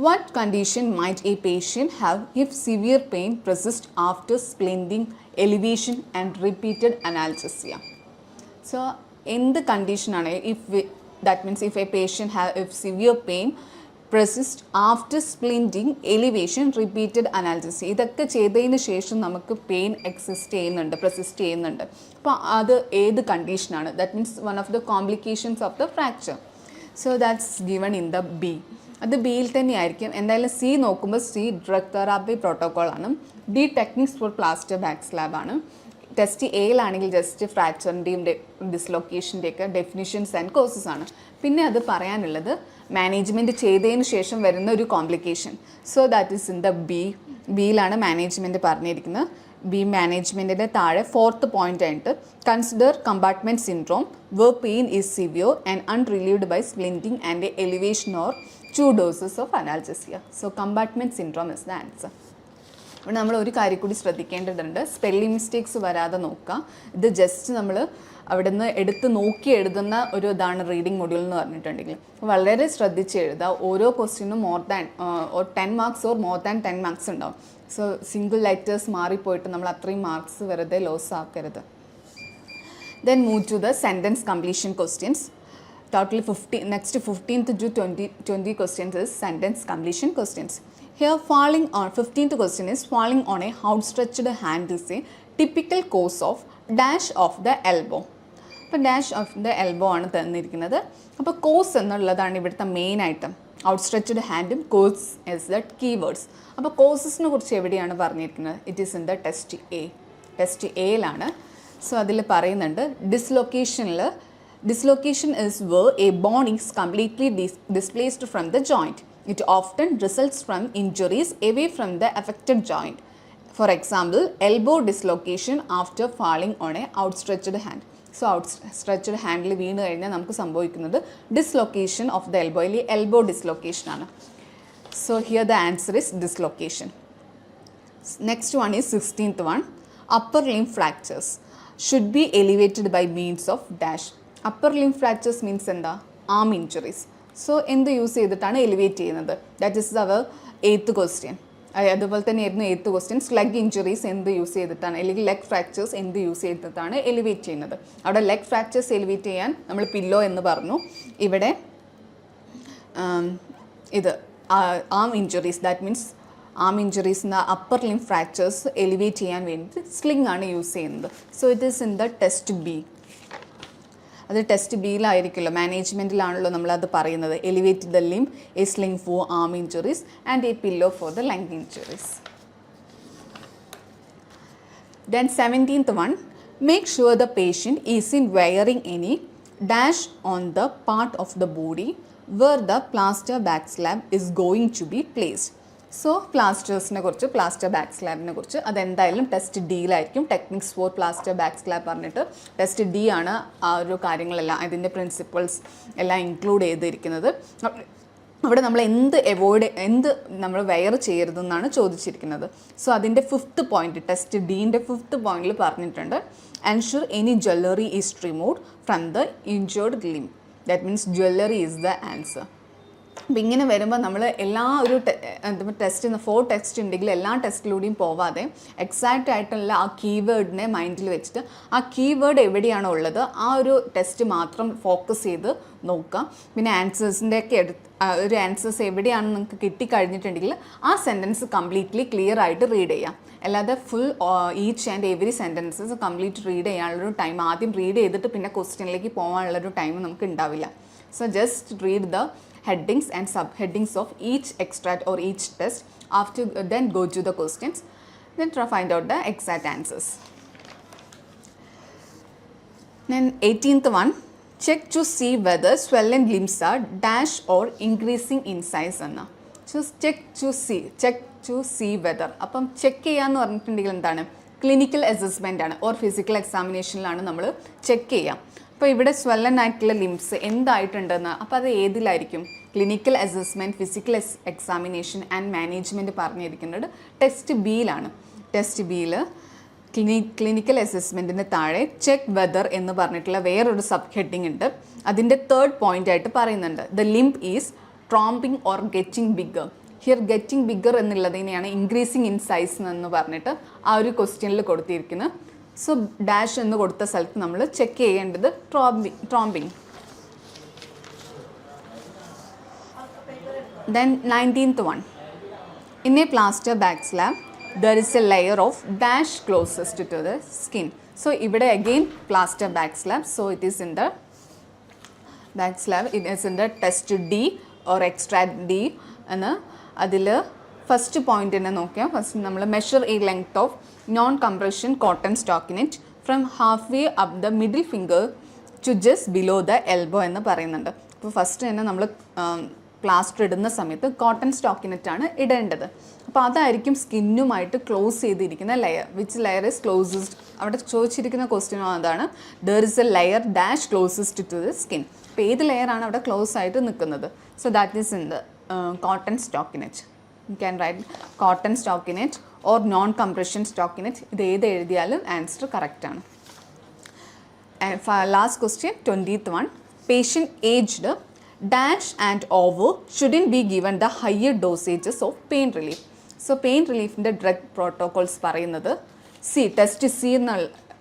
What condition might a patient have if severe pain persists after splending elevation and repeated analgesia? So in the condition that means if a patient have if severe pain persist after splinting elevation repeated analgesia, ഇതൊക്കെ ചെയ്തതിന് ശേഷം നമുക്ക് പെയിൻ persist ചെയ്യുന്നുണ്ട്. അപ്പോൾ അത് ഏത് കണ്ടീഷനാണ്? That means one of the complications of the fracture. So that's given in the B. അത് ബിയിൽ തന്നെയായിരിക്കും. എന്തായാലും സി നോക്കുമ്പോൾ സി ഡ്രഗ് തെറാപ്പി പ്രോട്ടോക്കോളാണ്. D techniques for plaster back slab ആണ്. ടെസ്റ്റ് എയിലാണെങ്കിൽ ജസ്റ്റ് ഫ്രാക്ചറിൻ്റെയും ഡിസ്ലൊക്കേഷൻ്റെയൊക്കെ ഡെഫിനിഷൻസ് ആൻഡ് കോസസ് ആണ്. പിന്നെ അത് പറയാനുള്ളത് മാനേജ്മെൻറ്റ് ചെയ്തതിന് ശേഷം വരുന്ന ഒരു complication. So that is in the ബിയിലാണ് മാനേജ്മെൻറ്റ് പറഞ്ഞിരിക്കുന്നത്. ബി മാനേജ്മെൻറ്റിൻ്റെ താഴെ 4th പോയിൻ്റ് ആയിട്ട് consider compartment syndrome where pain is severe and unrelieved by splinting and elevation or 2 doses of analgesia. So compartment syndrome is the answer. ഇവിടെ നമ്മൾ ഒരു കാര്യം കൂടി ശ്രദ്ധിക്കേണ്ടതുണ്ട്, സ്പെല്ലിംഗ് മിസ്റ്റേക്സ് വരാതെ നോക്കുക. ഇത് ജസ്റ്റ് നമ്മൾ അവിടെ നിന്ന് എടുത്ത് നോക്കി എഴുതുന്ന ഒരു ഇതാണ് റീഡിംഗ് മൊഡ്യൂൾ എന്ന് പറഞ്ഞിട്ടുണ്ടെങ്കിൽ വളരെ ശ്രദ്ധിച്ച് എഴുതുക. ഓരോ ക്വസ്റ്റ്യനും more than 10 marks or more than 10 marks ഉണ്ടാവും. സോ സിംഗിൾ ലെറ്റേഴ്സ് മാറിപ്പോയിട്ട് നമ്മൾ അത്രയും മാർക്സ് വെറുതെ ലോസ് ആക്കരുത്. Then move to the sentence completion questions. Totally 15th to 20 questions is sentence completion questions. Here 15th question is falling on a outstretched hand is a typical cause of dash of the elbow. അപ്പോൾ ഡാഷ് ഓഫ് ദ എൽബോ ആണ് തന്നിരിക്കുന്നത്. അപ്പോൾ കോസ് എന്നുള്ളതാണ് ഇവിടുത്തെ മെയിൻ ഐറ്റം. ഔട്ട്സ്ട്രെച്ച്ഡ് ഹാൻഡും കോസ് ഇസ് ദ കീവേഡ്സ്. അപ്പോൾ കോസസിനെ കുറിച്ച് എവിടെയാണ് പറഞ്ഞിരിക്കുന്നത്? It is in the test എയിലാണ്. സോ അതിൽ പറയുന്നുണ്ട് dislocation is where a bone is completely displaced from the joint. It often results from injuries away from the affected joint. For example, elbow dislocation after falling on a outstretched hand. So outstretched handൽ വീണ് കഴിഞ്ഞാൽ നമുക്ക് സംഭവിക്കുന്നത് dislocation of the elbow, elbow dislocation ആണ്. So here the answer is dislocation. Next one is 16th one. Upper limb fractures should be elevated by means of dash. Upper limb fractures means എന്താ? Arm injuries. സോ എന്ത് യൂസ് ചെയ്തിട്ടാണ് എലിവേറ്റ് ചെയ്യുന്നത്? That is our 8th question. അതുപോലെ തന്നെയായിരുന്നു 8th ക്വസ്റ്റ്യൻ. ലെഗ് ഇഞ്ചുറീസ് എന്ത് യൂസ് ചെയ്തിട്ടാണ്, അല്ലെങ്കിൽ ലെഗ് ഫ്രാക്ചേഴ്സ് എന്ത് യൂസ് ചെയ്തിട്ടാണ് എലിവേറ്റ് ചെയ്യുന്നത്? അവിടെ ലെഗ് ഫ്രാക്ചേഴ്സ് എലിവേറ്റ് ചെയ്യാൻ നമ്മൾ പില്ലോ എന്ന് പറഞ്ഞു. ഇവിടെ ഇത് arm injuries, that means arm injuries എന്ന അപ്പർ ലിംബ് ഫ്രാക്ചേഴ്സ് എലിവേറ്റ് ചെയ്യാൻ വേണ്ടി സ്ലിംഗ് ആണ് യൂസ് ചെയ്യുന്നത്. So it is in the test B. അത് ടെസ്റ്റ് ബിയിലായിരിക്കുമല്ലോ, മാനേജ്മെൻറ്റിലാണല്ലോ നമ്മളത് പറയുന്നത്. Elevate the limb, a sling for arm injuries and a pillow for the leg injuries. Then 17th one, make sure the patient isn't wearing any dash on the part of the body where the plaster back slab is going to be placed. So പ്ലാസ്റ്റേഴ്സിനെ കുറിച്ച്, പ്ലാസ്റ്റർ ബാക്ക് സ്ലാബിനെ കുറിച്ച് അതെന്തായാലും ടെസ്റ്റ് ഡിയിലായിരിക്കും. Techniques for plaster back slab പറഞ്ഞിട്ട് ടെസ്റ്റ് ഡി ആണ് ആ ഒരു കാര്യങ്ങളെല്ലാം, അതിൻ്റെ പ്രിൻസിപ്പിൾസ് എല്ലാം ഇൻക്ലൂഡ് ചെയ്തിരിക്കുന്നത്. അവിടെ നമ്മൾ എന്ത് നമ്മൾ വെയർ ചെയ്യരുതെന്നാണ് ചോദിച്ചിരിക്കുന്നത്. സോ അതിൻ്റെ 5th പോയിന്റ്, ടെസ്റ്റ് ഡീൻ്റെ 5th പോയിന്റിൽ പറഞ്ഞിട്ടുണ്ട്, ensure any jewellery is removed from the injured limb. That means jewellery is the answer. അപ്പം ഇങ്ങനെ വരുമ്പോൾ നമ്മൾ എല്ലാ ഒരു ടെസ്റ്റ് 4 ടെസ്റ്റ് ഉണ്ടെങ്കിൽ എല്ലാ ടെസ്റ്റിലൂടെയും പോവാതെ എക്സാക്റ്റ് ആയിട്ടുള്ള ആ കീവേഡിനെ മൈൻഡിൽ വെച്ചിട്ട് ആ കീവേഡ് എവിടെയാണോ ഉള്ളത് ആ ഒരു ടെസ്റ്റ് മാത്രം ഫോക്കസ് ചെയ്ത് നോക്കുക. പിന്നെ ആൻസേഴ്സിൻ്റെയൊക്കെ ഒരു ആൻസേഴ്സ് എവിടെയാണെന്ന് നിങ്ങൾക്ക് കിട്ടിക്കഴിഞ്ഞിട്ടുണ്ടെങ്കിൽ ആ സെൻറ്റൻസ് കംപ്ലീറ്റ്ലി ക്ലിയർ ആയിട്ട് റീഡ് ചെയ്യാം. അല്ലാതെ full each and every sentences complete read ചെയ്യാനുള്ളൊരു ടൈം, ആദ്യം റീഡ് ചെയ്തിട്ട് പിന്നെ ക്വസ്റ്റ്യനിലേക്ക് പോകാനുള്ളൊരു ടൈം നമുക്ക് ഉണ്ടാവില്ല. So just read the headings and subheadings of each extract or each test. After then go to the questions, then try find out the exact answers. Then 18th one, check to see whether swollen limbs are dash or increasing in size anna. Just check to see whether. അപ്പം ചെക്ക് ചെയ്യാന്ന് പറഞ്ഞിട്ടുണ്ടെങ്കിൽ എന്താണ്? ക്ലിനിക്കൽ അസസ്മെൻ്റ് ആണ്, ഓർ ഫിസിക്കൽ എക്സാമിനേഷനിലാണ് നമ്മൾ ചെക്ക് ചെയ്യാം. അപ്പോൾ ഇവിടെ സ്വെല്ലൻ ആയിട്ടുള്ള ലിംസ് എന്തായിട്ടുണ്ടെന്ന്, അപ്പോൾ അത് ഏതിലായിരിക്കും? Clinical assessment, physical examination and management പറഞ്ഞിരിക്കുന്നത് ടെസ്റ്റ് ബിയിലാണ്. ടെസ്റ്റ് ബിയിൽ ക്ലിനിക്കൽ അസസ്മെൻറ്റിന് താഴെ ചെക്ക് വെദർ എന്ന് പറഞ്ഞിട്ടുള്ള വേറൊരു സബ് ഹെഡിങ് ഉണ്ട്. അതിൻ്റെ തേർഡ് പോയിന്റ് ആയിട്ട് പറയുന്നുണ്ട് the limb is throbbing or getting bigger. Here getting bigger എന്നുള്ളതിനെയാണ് ഇൻക്രീസിങ് ഇൻ സൈസ് എന്ന് പറഞ്ഞിട്ട് ആ ഒരു ക്വസ്റ്റ്യനിൽ കൊടുത്തിരിക്കുന്നത്. സോ ഡാഷ് എന്ന് കൊടുത്ത സ്ഥലത്ത് നമ്മൾ ചെക്ക് ചെയ്യേണ്ടത് ട്രോംപിങ്. Then 19th one. In a plaster bag slab, there is a layer of dash closest to the skin. So, ഇവിടെ again plaster bag slab. So, it is in the bag slab. It is in the test D or extract D. എന്ന് അതിൽ ഫസ്റ്റ് പോയിന്റിനെ നോക്കിയാൽ ഫസ്റ്റ് നമ്മൾ measure a length of non compression cotton stockinette from half way up the middle finger to just below the elbow എന്ന് പറയുന്നുണ്ട്. അപ്പോൾ ഫസ്റ്റ് തന്നെ നമ്മൾ പ്ലാസ്റ്റർ ഇടുന്ന സമയത്ത് കോട്ടൺ സ്റ്റോക്കിനെറ്റാണ് ഇടേണ്ടത്. അപ്പോൾ അതായിരിക്കും സ്കിന്നുമായിട്ട് ക്ലോസ് ചെയ്തിരിക്കുന്ന layer. Which layer is closest? അവിടെ ചോദിച്ചിരിക്കുന്ന ക്വസ്റ്റ്യനും അതാണ്. There is a layer dash closest to the skin. അപ്പോൾ ഏത് ലെയറാണ് അവിടെ ക്ലോസ് ആയിട്ട് നിൽക്കുന്നത്? So that is in the cotton stockinette. You can write cotton stockinette or non compression stockinette. ഇത് ഏത് എഴുതിയാലും ആൻസർ കറക്റ്റാണ്. Last question 20th one. Patient aged dash and over shouldn't be given the higher dosages of pain relief. So pain reliefൻ്റെ ഡ്രഗ് പ്രോട്ടോകോൾസ് പറയുന്നത് ടെസ്റ്റ് സി എന്ന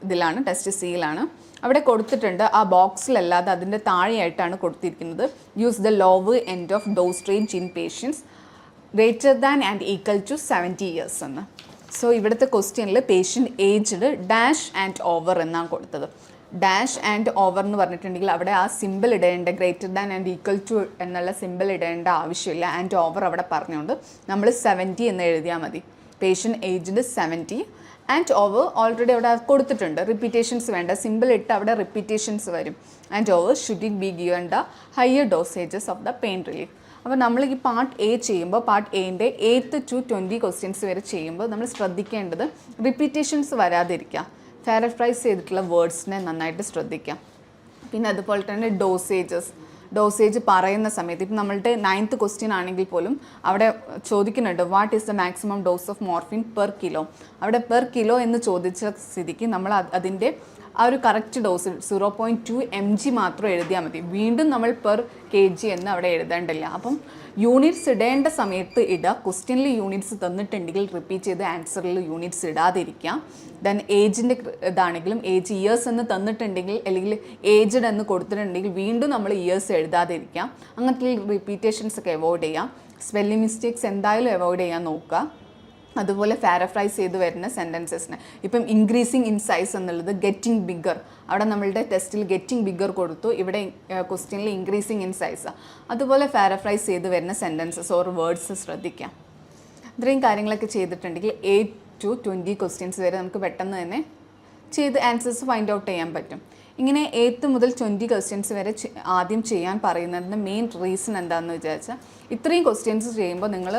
ഇതിലാണ്, ടെസ്റ്റ് സിയിലാണ്. അവിടെ കൊടുത്തിട്ടുണ്ട് ആ ബോക്സിലല്ലാതെ അതിൻ്റെ താഴെയായിട്ടാണ് കൊടുത്തിരിക്കുന്നത് use the lower end of dose range in patients greater than and equal to 70 years എന്ന്. സോ ഇവിടുത്തെ ക്വസ്റ്റ്യനിൽ patient aged dash and over എന്നാണ് കൊടുത്തത്. ഡാഷ് ആൻഡ് ഓവർ എന്ന് പറഞ്ഞിട്ടുണ്ടെങ്കിൽ അവിടെ ആ സിമ്പിൾ ഇടേണ്ട greater than and equal to എന്നുള്ള സിമ്പിൾ ഇടേണ്ട ആവശ്യമില്ല. ആൻഡ് ഓവർ അവിടെ പറഞ്ഞുകൊണ്ട് നമ്മൾ 70 എന്ന് എഴുതിയാൽ മതി. Patient aged 70 and over already അവിടെ കൊടുത്തിട്ടുണ്ട്. റിപ്പീറ്റേഷൻസ് വേണ്ട, സിമ്പിൾ ഇട്ട് അവിടെ റിപ്പീറ്റേഷൻസ് വരും. And over should it be given the higher dosages of the pain relief. അപ്പോൾ നമ്മൾ ഈ പാർട്ട് എ ചെയ്യുമ്പോൾ പാർട്ട് എൻ്റെ 8 to 20 ക്വസ്റ്റ്യൻസ് വരെ ചെയ്യുമ്പോൾ നമ്മൾ ശ്രദ്ധിക്കേണ്ടത് റിപ്പീറ്റേഷൻസ് വരാതിരിക്കുക. പാരഫ്രൈസ് ചെയ്തിട്ടുള്ള വേർഡ്സിനെ നന്നായിട്ട് ശ്രദ്ധിക്കാം. പിന്നെ അതുപോലെ തന്നെ ഡോസേജ് പറയുന്ന സമയത്ത് ഇപ്പം നമ്മളുടെ 9th ക്വസ്റ്റ്യൻ ആണെങ്കിൽ പോലും അവിടെ ചോദിക്കുന്നുണ്ട് what is the maximum dose of morphine per kilo. അവിടെ പെർ കിലോ എന്ന് ചോദിച്ച സ്ഥിതിക്ക് നമ്മൾ അതിൻ്റെ ആ ഒരു കറക്റ്റ് ഡോസ് 0.2 mg മാത്രം എഴുതിയാൽ മതി. വീണ്ടും നമ്മൾ പെർ kg എന്ന് അവിടെ എഴുതേണ്ടില്ല. അപ്പം യൂണിറ്റ്സ് ഇടേണ്ട സമയത്ത് ഇടുക. ക്വസ്റ്റ്യനിൽ യൂണിറ്റ്സ് തന്നിട്ടുണ്ടെങ്കിൽ റിപ്പീറ്റ് ചെയ്ത് ആൻസറിൽ യൂണിറ്റ്സ് ഇടാതിരിക്കുക. ദെൻ ഏജിൻ്റെ ഇതാണെങ്കിലും ഏജ് ഇയേഴ്സ് എന്ന് തന്നിട്ടുണ്ടെങ്കിൽ അല്ലെങ്കിൽ ഏജ്ഡ് എന്ന് കൊടുത്തിട്ടുണ്ടെങ്കിൽ വീണ്ടും നമ്മൾ ഇയേഴ്സ് എഴുതാതിരിക്കുക. അങ്ങനത്തെ റിപ്പീറ്റേഷൻസ് ഒക്കെ അവോയ്ഡ് ചെയ്യാം. സ്പെല്ലിംഗ് മിസ്റ്റേക്സ് എന്തായാലും അവോയ്ഡ് ചെയ്യാൻ നോക്കുക. അതുപോലെ പാരഫ്രൈസ് ചെയ്ത് വരുന്ന സെൻറ്റൻസസിന് ഇപ്പം ഇൻക്രീസിങ് ഇൻ സൈസ് എന്നുള്ളത് ഗെറ്റിംഗ് ബിഗ്ഗർ. അവിടെ നമ്മളുടെ ടെസ്റ്റിൽ ഗെറ്റിംഗ് ബിഗ്ഗർ കൊടുത്തു, ഇവിടെ ക്വസ്റ്റ്യനിൽ ഇൻക്രീസിങ് ഇൻ സൈസ്. അതുപോലെ പാരഫ്രൈസ് ചെയ്ത് വരുന്ന സെൻറ്റൻസസ് ഓർ വേർഡ്സ് ശ്രദ്ധിക്കാം. ഇത്രയും കാര്യങ്ങളൊക്കെ ചെയ്തിട്ടുണ്ടെങ്കിൽ 8 to 20 ക്വസ്റ്റ്യൻസ് വരെ നമുക്ക് പെട്ടെന്ന് തന്നെ ചെയ്ത് ആൻസേഴ്സ് ഫൈൻഡ് ഔട്ട് ചെയ്യാൻ പറ്റും. ഇങ്ങനെ 8 മുതൽ 20 ക്വസ്റ്റ്യൻസ് വരെ ആദ്യം ചെയ്യാൻ പറയുന്നതിൻ്റെ മെയിൻ റീസൺ എന്താണെന്ന് വിചാരിച്ചാൽ ഇത്രയും ക്വസ്റ്റ്യൻസ് ചെയ്യുമ്പോൾ നിങ്ങൾ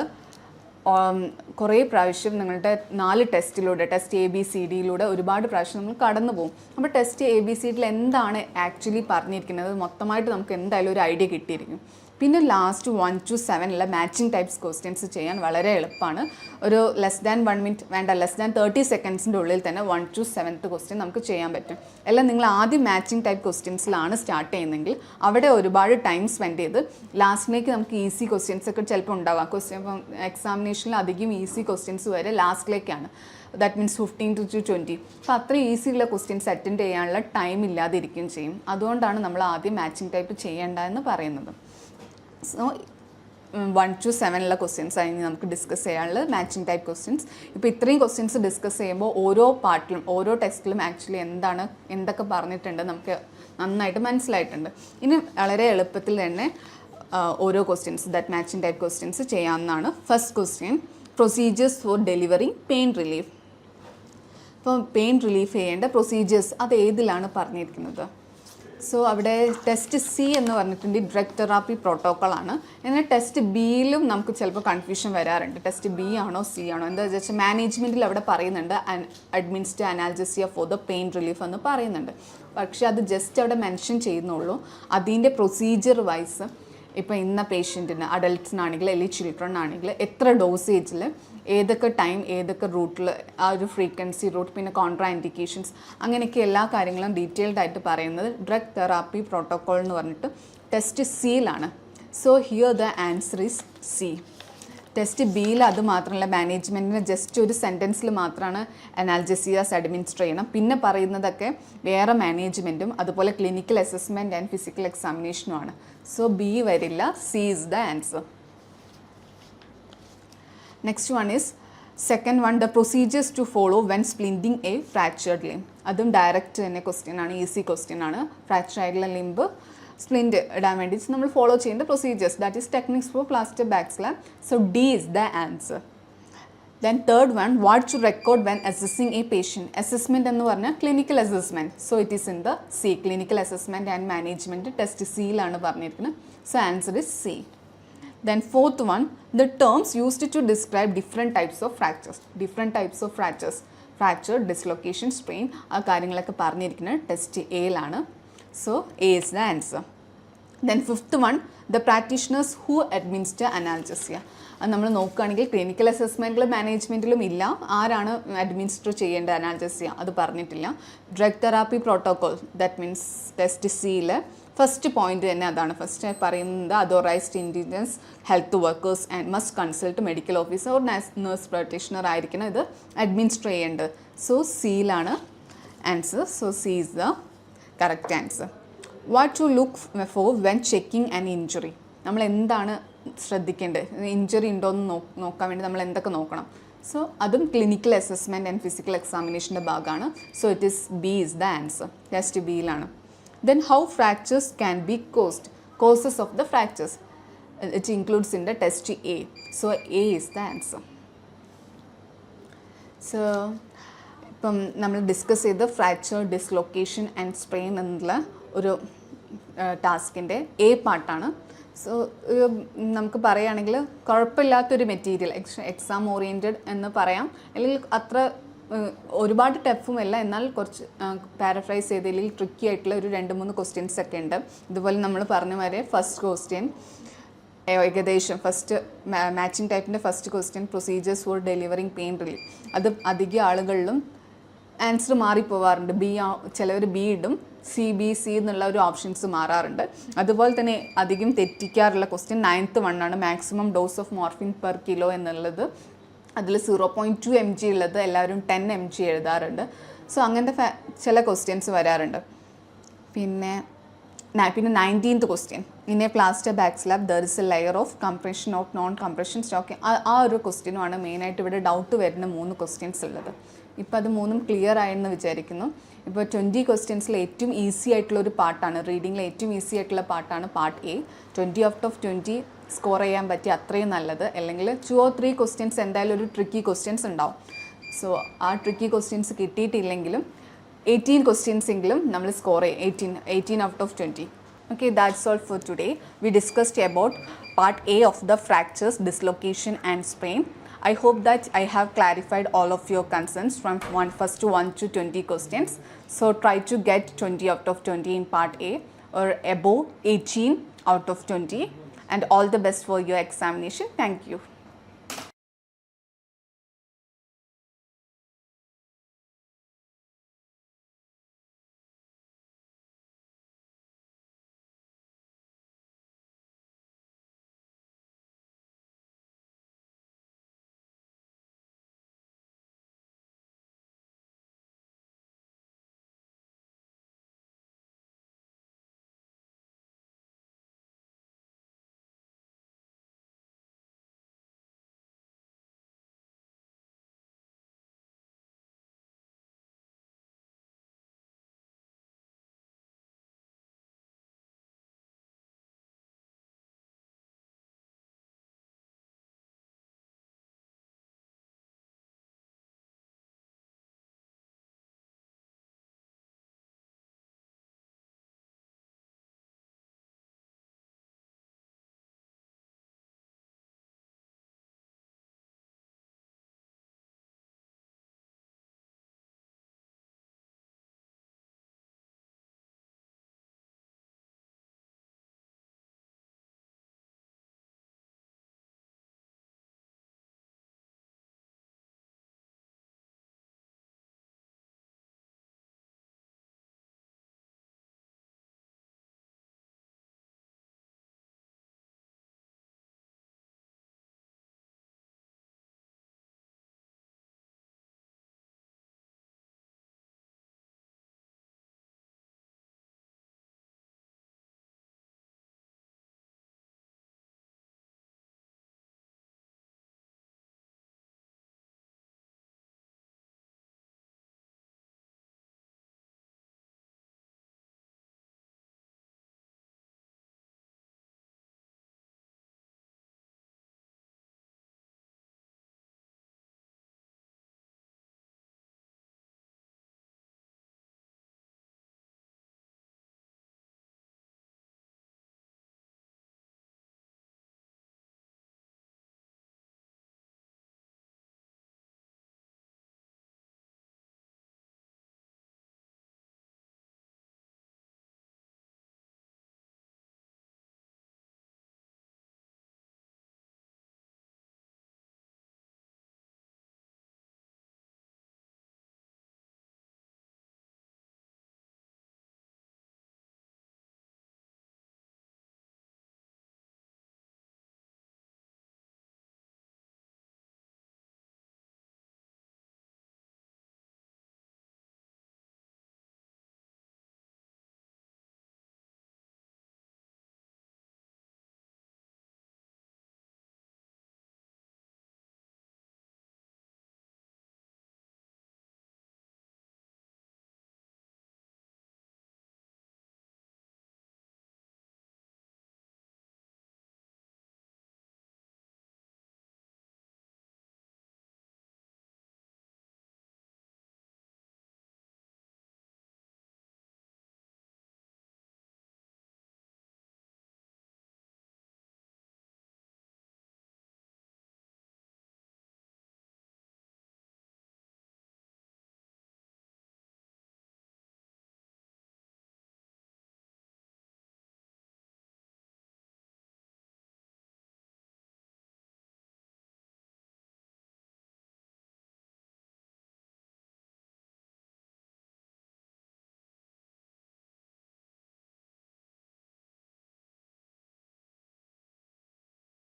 കുറേ പ്രാവശ്യം നിങ്ങളുടെ 4 ടെസ്റ്റിലൂടെ ടെസ്റ്റ് ABCDയിലൂടെ ഒരുപാട് പ്രാവശ്യം നമ്മൾ കടന്നു പോകും. അപ്പോൾ ടെസ്റ്റ് ABCDയിൽ എന്താണ് ആക്ച്വലി പറഞ്ഞിരിക്കുന്നത് മൊത്തമായിട്ട് നമുക്ക് എന്തായാലും ഒരു ഐഡിയ കിട്ടിയിരിക്കും. പിന്നെ last 1 to 7 matching types questions ചെയ്യാൻ വളരെ എളുപ്പമാണ്. ഒരു ലെസ് ദാൻ 1 minute വേണ്ട, ലെസ് ദാൻ 30 സെക്കൻഡ്സിൻ്റെ ഉള്ളിൽ തന്നെ 1 to 7th ക്വസ്റ്റ്യൻ നമുക്ക് ചെയ്യാൻ പറ്റും. എല്ലാം നിങ്ങൾ ആദ്യം മാച്ചിങ് ടൈപ്പ് ക്വസ്റ്റ്യൻസിലാണ് സ്റ്റാർട്ട് ചെയ്യുന്നതെങ്കിൽ അവിടെ ഒരുപാട് ടൈം സ്പെൻഡ് ചെയ്ത് ലാസ്റ്റിലേക്ക് നമുക്ക് ഈസി ക്വസ്റ്റ്യൻസ് ഒക്കെ ചിലപ്പോൾ ഉണ്ടാവാം. ഇപ്പം എക്സാമിനേഷനിൽ അധികം ഈസി ക്വസ്റ്റ്യൻസ് വരെ ലാസ്റ്റിലേക്കാണ്. That means 15 to 20. അപ്പോൾ അത്ര ഈസിയുള്ള ക്വസ്റ്റ്യൻസ് അറ്റൻഡ് ചെയ്യാനുള്ള ടൈം ഇല്ലാതിരിക്കുകയും ചെയ്യും. അതുകൊണ്ടാണ് നമ്മൾ ആദ്യം മാച്ചിങ് ടൈപ്പ് ചെയ്യേണ്ടതെന്ന് പറയുന്നത്. സോ 1 to 7 ക്വസ്റ്റ്യൻസ് ആണെങ്കിൽ നമുക്ക് ഡിസ്കസ് ചെയ്യാനുള്ളത് മാച്ചിങ് ടൈപ്പ് ക്വസ്റ്റ്യൻസ്. ഇപ്പോൾ ഇത്രയും ക്വസ്റ്റ്യൻസ് ഡിസ്കസ് ചെയ്യുമ്പോൾ ഓരോ പാർട്ടിലും ഓരോ ടെസ്റ്റിലും ആക്ച്വലി എന്തൊക്കെ പറഞ്ഞിട്ടുണ്ട് നമുക്ക് നന്നായിട്ട് മനസ്സിലായിട്ടുണ്ട്. ഇനി വളരെ എളുപ്പത്തിൽ തന്നെ ഓരോ questions that matching type questions ചെയ്യാവുന്നതാണ്. First question procedures for delivering pain relief. അപ്പോൾ പെയിൻ റിലീഫ് ചെയ്യേണ്ട പ്രൊസീജിയേഴ്സ് അത് ഏതിലാണ് പറഞ്ഞിരിക്കുന്നത്? സോ അവിടെ ടെസ്റ്റ് സി എന്ന് പറഞ്ഞിട്ടുണ്ട് ഡ്രഗ് തെറാപ്പി പ്രോട്ടോക്കോളാണ്. എന്നാൽ ടെസ്റ്റ് ബിയിലും നമുക്ക് ചിലപ്പോൾ കൺഫ്യൂഷൻ വരാറുണ്ട്. ടെസ്റ്റ് ബി ആണോ സി ആണോ എന്താ വെച്ചാൽ മാനേജ്മെൻറ്റിൽ അവിടെ പറയുന്നുണ്ട് administer analgesia for the pain relief എന്ന് പറയുന്നുണ്ട്. പക്ഷേ അത് ജസ്റ്റ് അവിടെ മെൻഷൻ ചെയ്യുന്നുള്ളൂ. അതിൻ്റെ പ്രൊസീജിയർ വൈസ് ഇപ്പോൾ ഇന്ന പേഷ്യൻറ്റിന് അഡൾട്ട്സിനാണെങ്കിൽ അല്ലെങ്കിൽ ചിൽഡ്രൻ ആണെങ്കിൽ എത്ര ഡോസേജിൽ ഏതൊക്കെ ടൈം ഏതൊക്കെ റൂട്ടിൽ ആ ഒരു ഫ്രീക്വൻസി റൂട്ട് പിന്നെ കോൺട്രാ ഇൻഡിക്കേഷൻസ് അങ്ങനെയൊക്കെ എല്ലാ കാര്യങ്ങളും ഡീറ്റെയിൽഡ് ആയിട്ട് പറയുന്നത് ഡ്രഗ് തെറാപ്പി പ്രോട്ടോക്കോൾ എന്ന് പറഞ്ഞിട്ട് ടെസ്റ്റ് സിയിലാണ്. So here the answer is C. Test ബിയിൽ അത് മാത്രമല്ല, മാനേജ്മെൻറ്റിന് ജസ്റ്റ് ഒരു സെൻറ്റൻസിൽ മാത്രമാണ് അനാൽജസിയാസ് അഡ്മിനിസ്റ്റർ ചെയ്യണം. പിന്നെ പറയുന്നതൊക്കെ വേറെ മാനേജ്മെൻറ്റും അതുപോലെ ക്ലിനിക്കൽ അസസ്മെൻറ്റ് ആൻഡ് ഫിസിക്കൽ എക്സാമിനേഷനുമാണ്. സോ ബി വരില്ല, C is the answer. Next one is second one, the procedures to follow when splinting a fractured limb. അതും ഡയറക്റ്റ് തന്നെ ക്വസ്റ്റ്യൻ ആണ്, ഈസി ക്വസ്റ്റ്യൻ ആണ്. ഫ്രാക്ചർ ആയിട്ടുള്ള ലിംബ് സ്പ്ലിൻറ്റ് ഇടാൻ വേണ്ടി നമ്മൾ ഫോളോ ചെയ്യേണ്ട procedures, that is techniques for plaster back slab. So D is the answer. Then third one, what to record when assessing a patient. Assessment എന്ന് പറഞ്ഞാൽ clinical assessment. So it is in the C. Clinical assessment and management test സിയിലാണ് പറഞ്ഞിരിക്കുന്നത്. So answer is C. Then fourth one, the terms used to describe different types of fractures. Different types of fractures. Fracture, dislocation, sprain, ആ കാര്യങ്ങളൊക്കെ പറഞ്ഞിരിക്കുന്നത് ടെസ്റ്റ് എയിലാണ്. So A is the answer. Then fifth one, the practitioners who administer analgesia. അത് നമ്മൾ നോക്കുകയാണെങ്കിൽ ക്ലിനിക്കൽ അസസ്മെൻറ്റിലും മാനേജ്മെൻറ്റിലും ഇല്ല ആരാണ് അഡ്മിനിസ്റ്റർ ചെയ്യേണ്ട അനാൽജസിയ, അത് പറഞ്ഞിട്ടില്ല. Drug therapy protocol, that means test സിയിൽ ഫസ്റ്റ് പോയിന്റ് തന്നെ അതാണ്. ഫസ്റ്റ് പറയുന്നത് authorised indigenous health workers and must consult medical officer or nurse practitioner ആയിരിക്കണം ഇത് അഡ്മിനിസ്റ്റർ ചെയ്യേണ്ടത്. സോ സിയിലാണ് answer. So C is the correct answer. What to look for when checking an injury. നമ്മൾ എന്താണ് ശ്രദ്ധിക്കേണ്ടത്, ഇഞ്ചുറി ഉണ്ടോ എന്ന് നോക്കാൻ വേണ്ടി നമ്മൾ എന്തൊക്കെ നോക്കണം. സോ അതും ക്ലിനിക്കൽ അസസ്മെൻറ്റ് ആൻഡ് ഫിസിക്കൽ എക്സാമിനേഷൻ്റെ ഭാഗമാണ്. So it is B is the answer. Test ബിയിലാണ്. Then how fractures can be caused. Causes of the fractures. It includes in the test A. So A is the answer. So ഇപ്പം നമ്മൾ ഡിസ്കസ് ചെയ്ത് ഫ്രാക്ചർ, ഡിസ്ലൊക്കേഷൻ ആൻഡ് സ്പ്രെയിൻ എന്നുള്ള ഒരു ടാസ്കിൻ്റെ എ പാർട്ടാണ്. സോ നമുക്ക് പറയുകയാണെങ്കിൽ കുഴപ്പമില്ലാത്തൊരു മെറ്റീരിയൽ, എക്സാം ഓറിയൻറ്റഡ് എന്ന് പറയാം. അല്ലെങ്കിൽ അത്ര ഒരുപാട് ടഫുമല്ല, എന്നാൽ കുറച്ച് പാരഫ്രൈസ് ചെയ്തതിൽ ട്രിക്കി ആയിട്ടുള്ള ഒരു 2-3 ക്വസ്റ്റ്യൻസ് ഒക്കെ ഉണ്ട്. ഇതുപോലെ നമ്മൾ പറഞ്ഞ മാതിരി ഫസ്റ്റ് ക്വസ്റ്റ്യൻ ഏകദേശം ഫസ്റ്റ് മാച്ചിങ് ടൈപ്പിൻ്റെ first question procedures for delivering pain relief, അത് അധികം ആളുകളിലും ആൻസർ മാറിപ്പോവാറുണ്ട്. ചിലവർ ബി ഇടും, CBC എന്നുള്ള ഒരു ഓപ്ഷൻസ് മാറാറുണ്ട്. അതുപോലെ തന്നെ അധികം തെറ്റിക്കാറുള്ള ക്വസ്റ്റ്യൻ 9th വണ്ണാണ്, maximum dose of morphine per kilo എന്നുള്ളത്. അതിൽ 0.2 mg ഉള്ളത് എല്ലാവരും 10 mg എഴുതാറുണ്ട്. സോ അങ്ങനത്തെ ചില ക്വസ്റ്റ്യൻസ് വരാറുണ്ട്. പിന്നെ 19th question, in A plaster back slab there is a layer of compression of non compression stock. ആ ഒരു ക്വസ്റ്റ്യനുമാണ് മെയിനായിട്ട് ഇവിടെ ഡൗട്ട് വരുന്ന 3 ക്വസ്റ്റ്യൻസ് ഉള്ളത്. ഇപ്പോൾ അത് 3ഉം ക്ലിയർ ആയെന്ന് വിചാരിക്കുന്നു. ഇപ്പോൾ 20 ക്വസ്റ്റ്യൻസിൽ ഏറ്റവും ഈസി ആയിട്ടുള്ള ഒരു പാർട്ടാണ്, റീഡിങ്ങിൽ ഏറ്റവും ഈസി ആയിട്ടുള്ള പാർട്ടാണ് part A. 20 out of 20 score ചെയ്യാൻ പറ്റി അത്രയും നല്ലത്. അല്ലെങ്കിൽ 2 or 3 ക്വസ്റ്റ്യൻസ് എന്തായാലും ഒരു ട്രിക്കി ക്വസ്റ്റ്യൻസ് ഉണ്ടാവും. സോ ആ ട്രിക്കി ക്വസ്റ്റ്യൻസ് കിട്ടിയിട്ടില്ലെങ്കിലും 18 ക്വസ്റ്റ്യൻസ് എങ്കിലും നമ്മൾ സ്കോർ ചെയ്യും. 18 out of 20. Okay, that's all for today. We discussed about part A of the fractures, dislocation and sprain. I hope that I have clarified all of your concerns from first 1 to 20 questions. So try to get 20 out of 20 in part A or above 18 out of 20. And all the best for your examination. Thank you.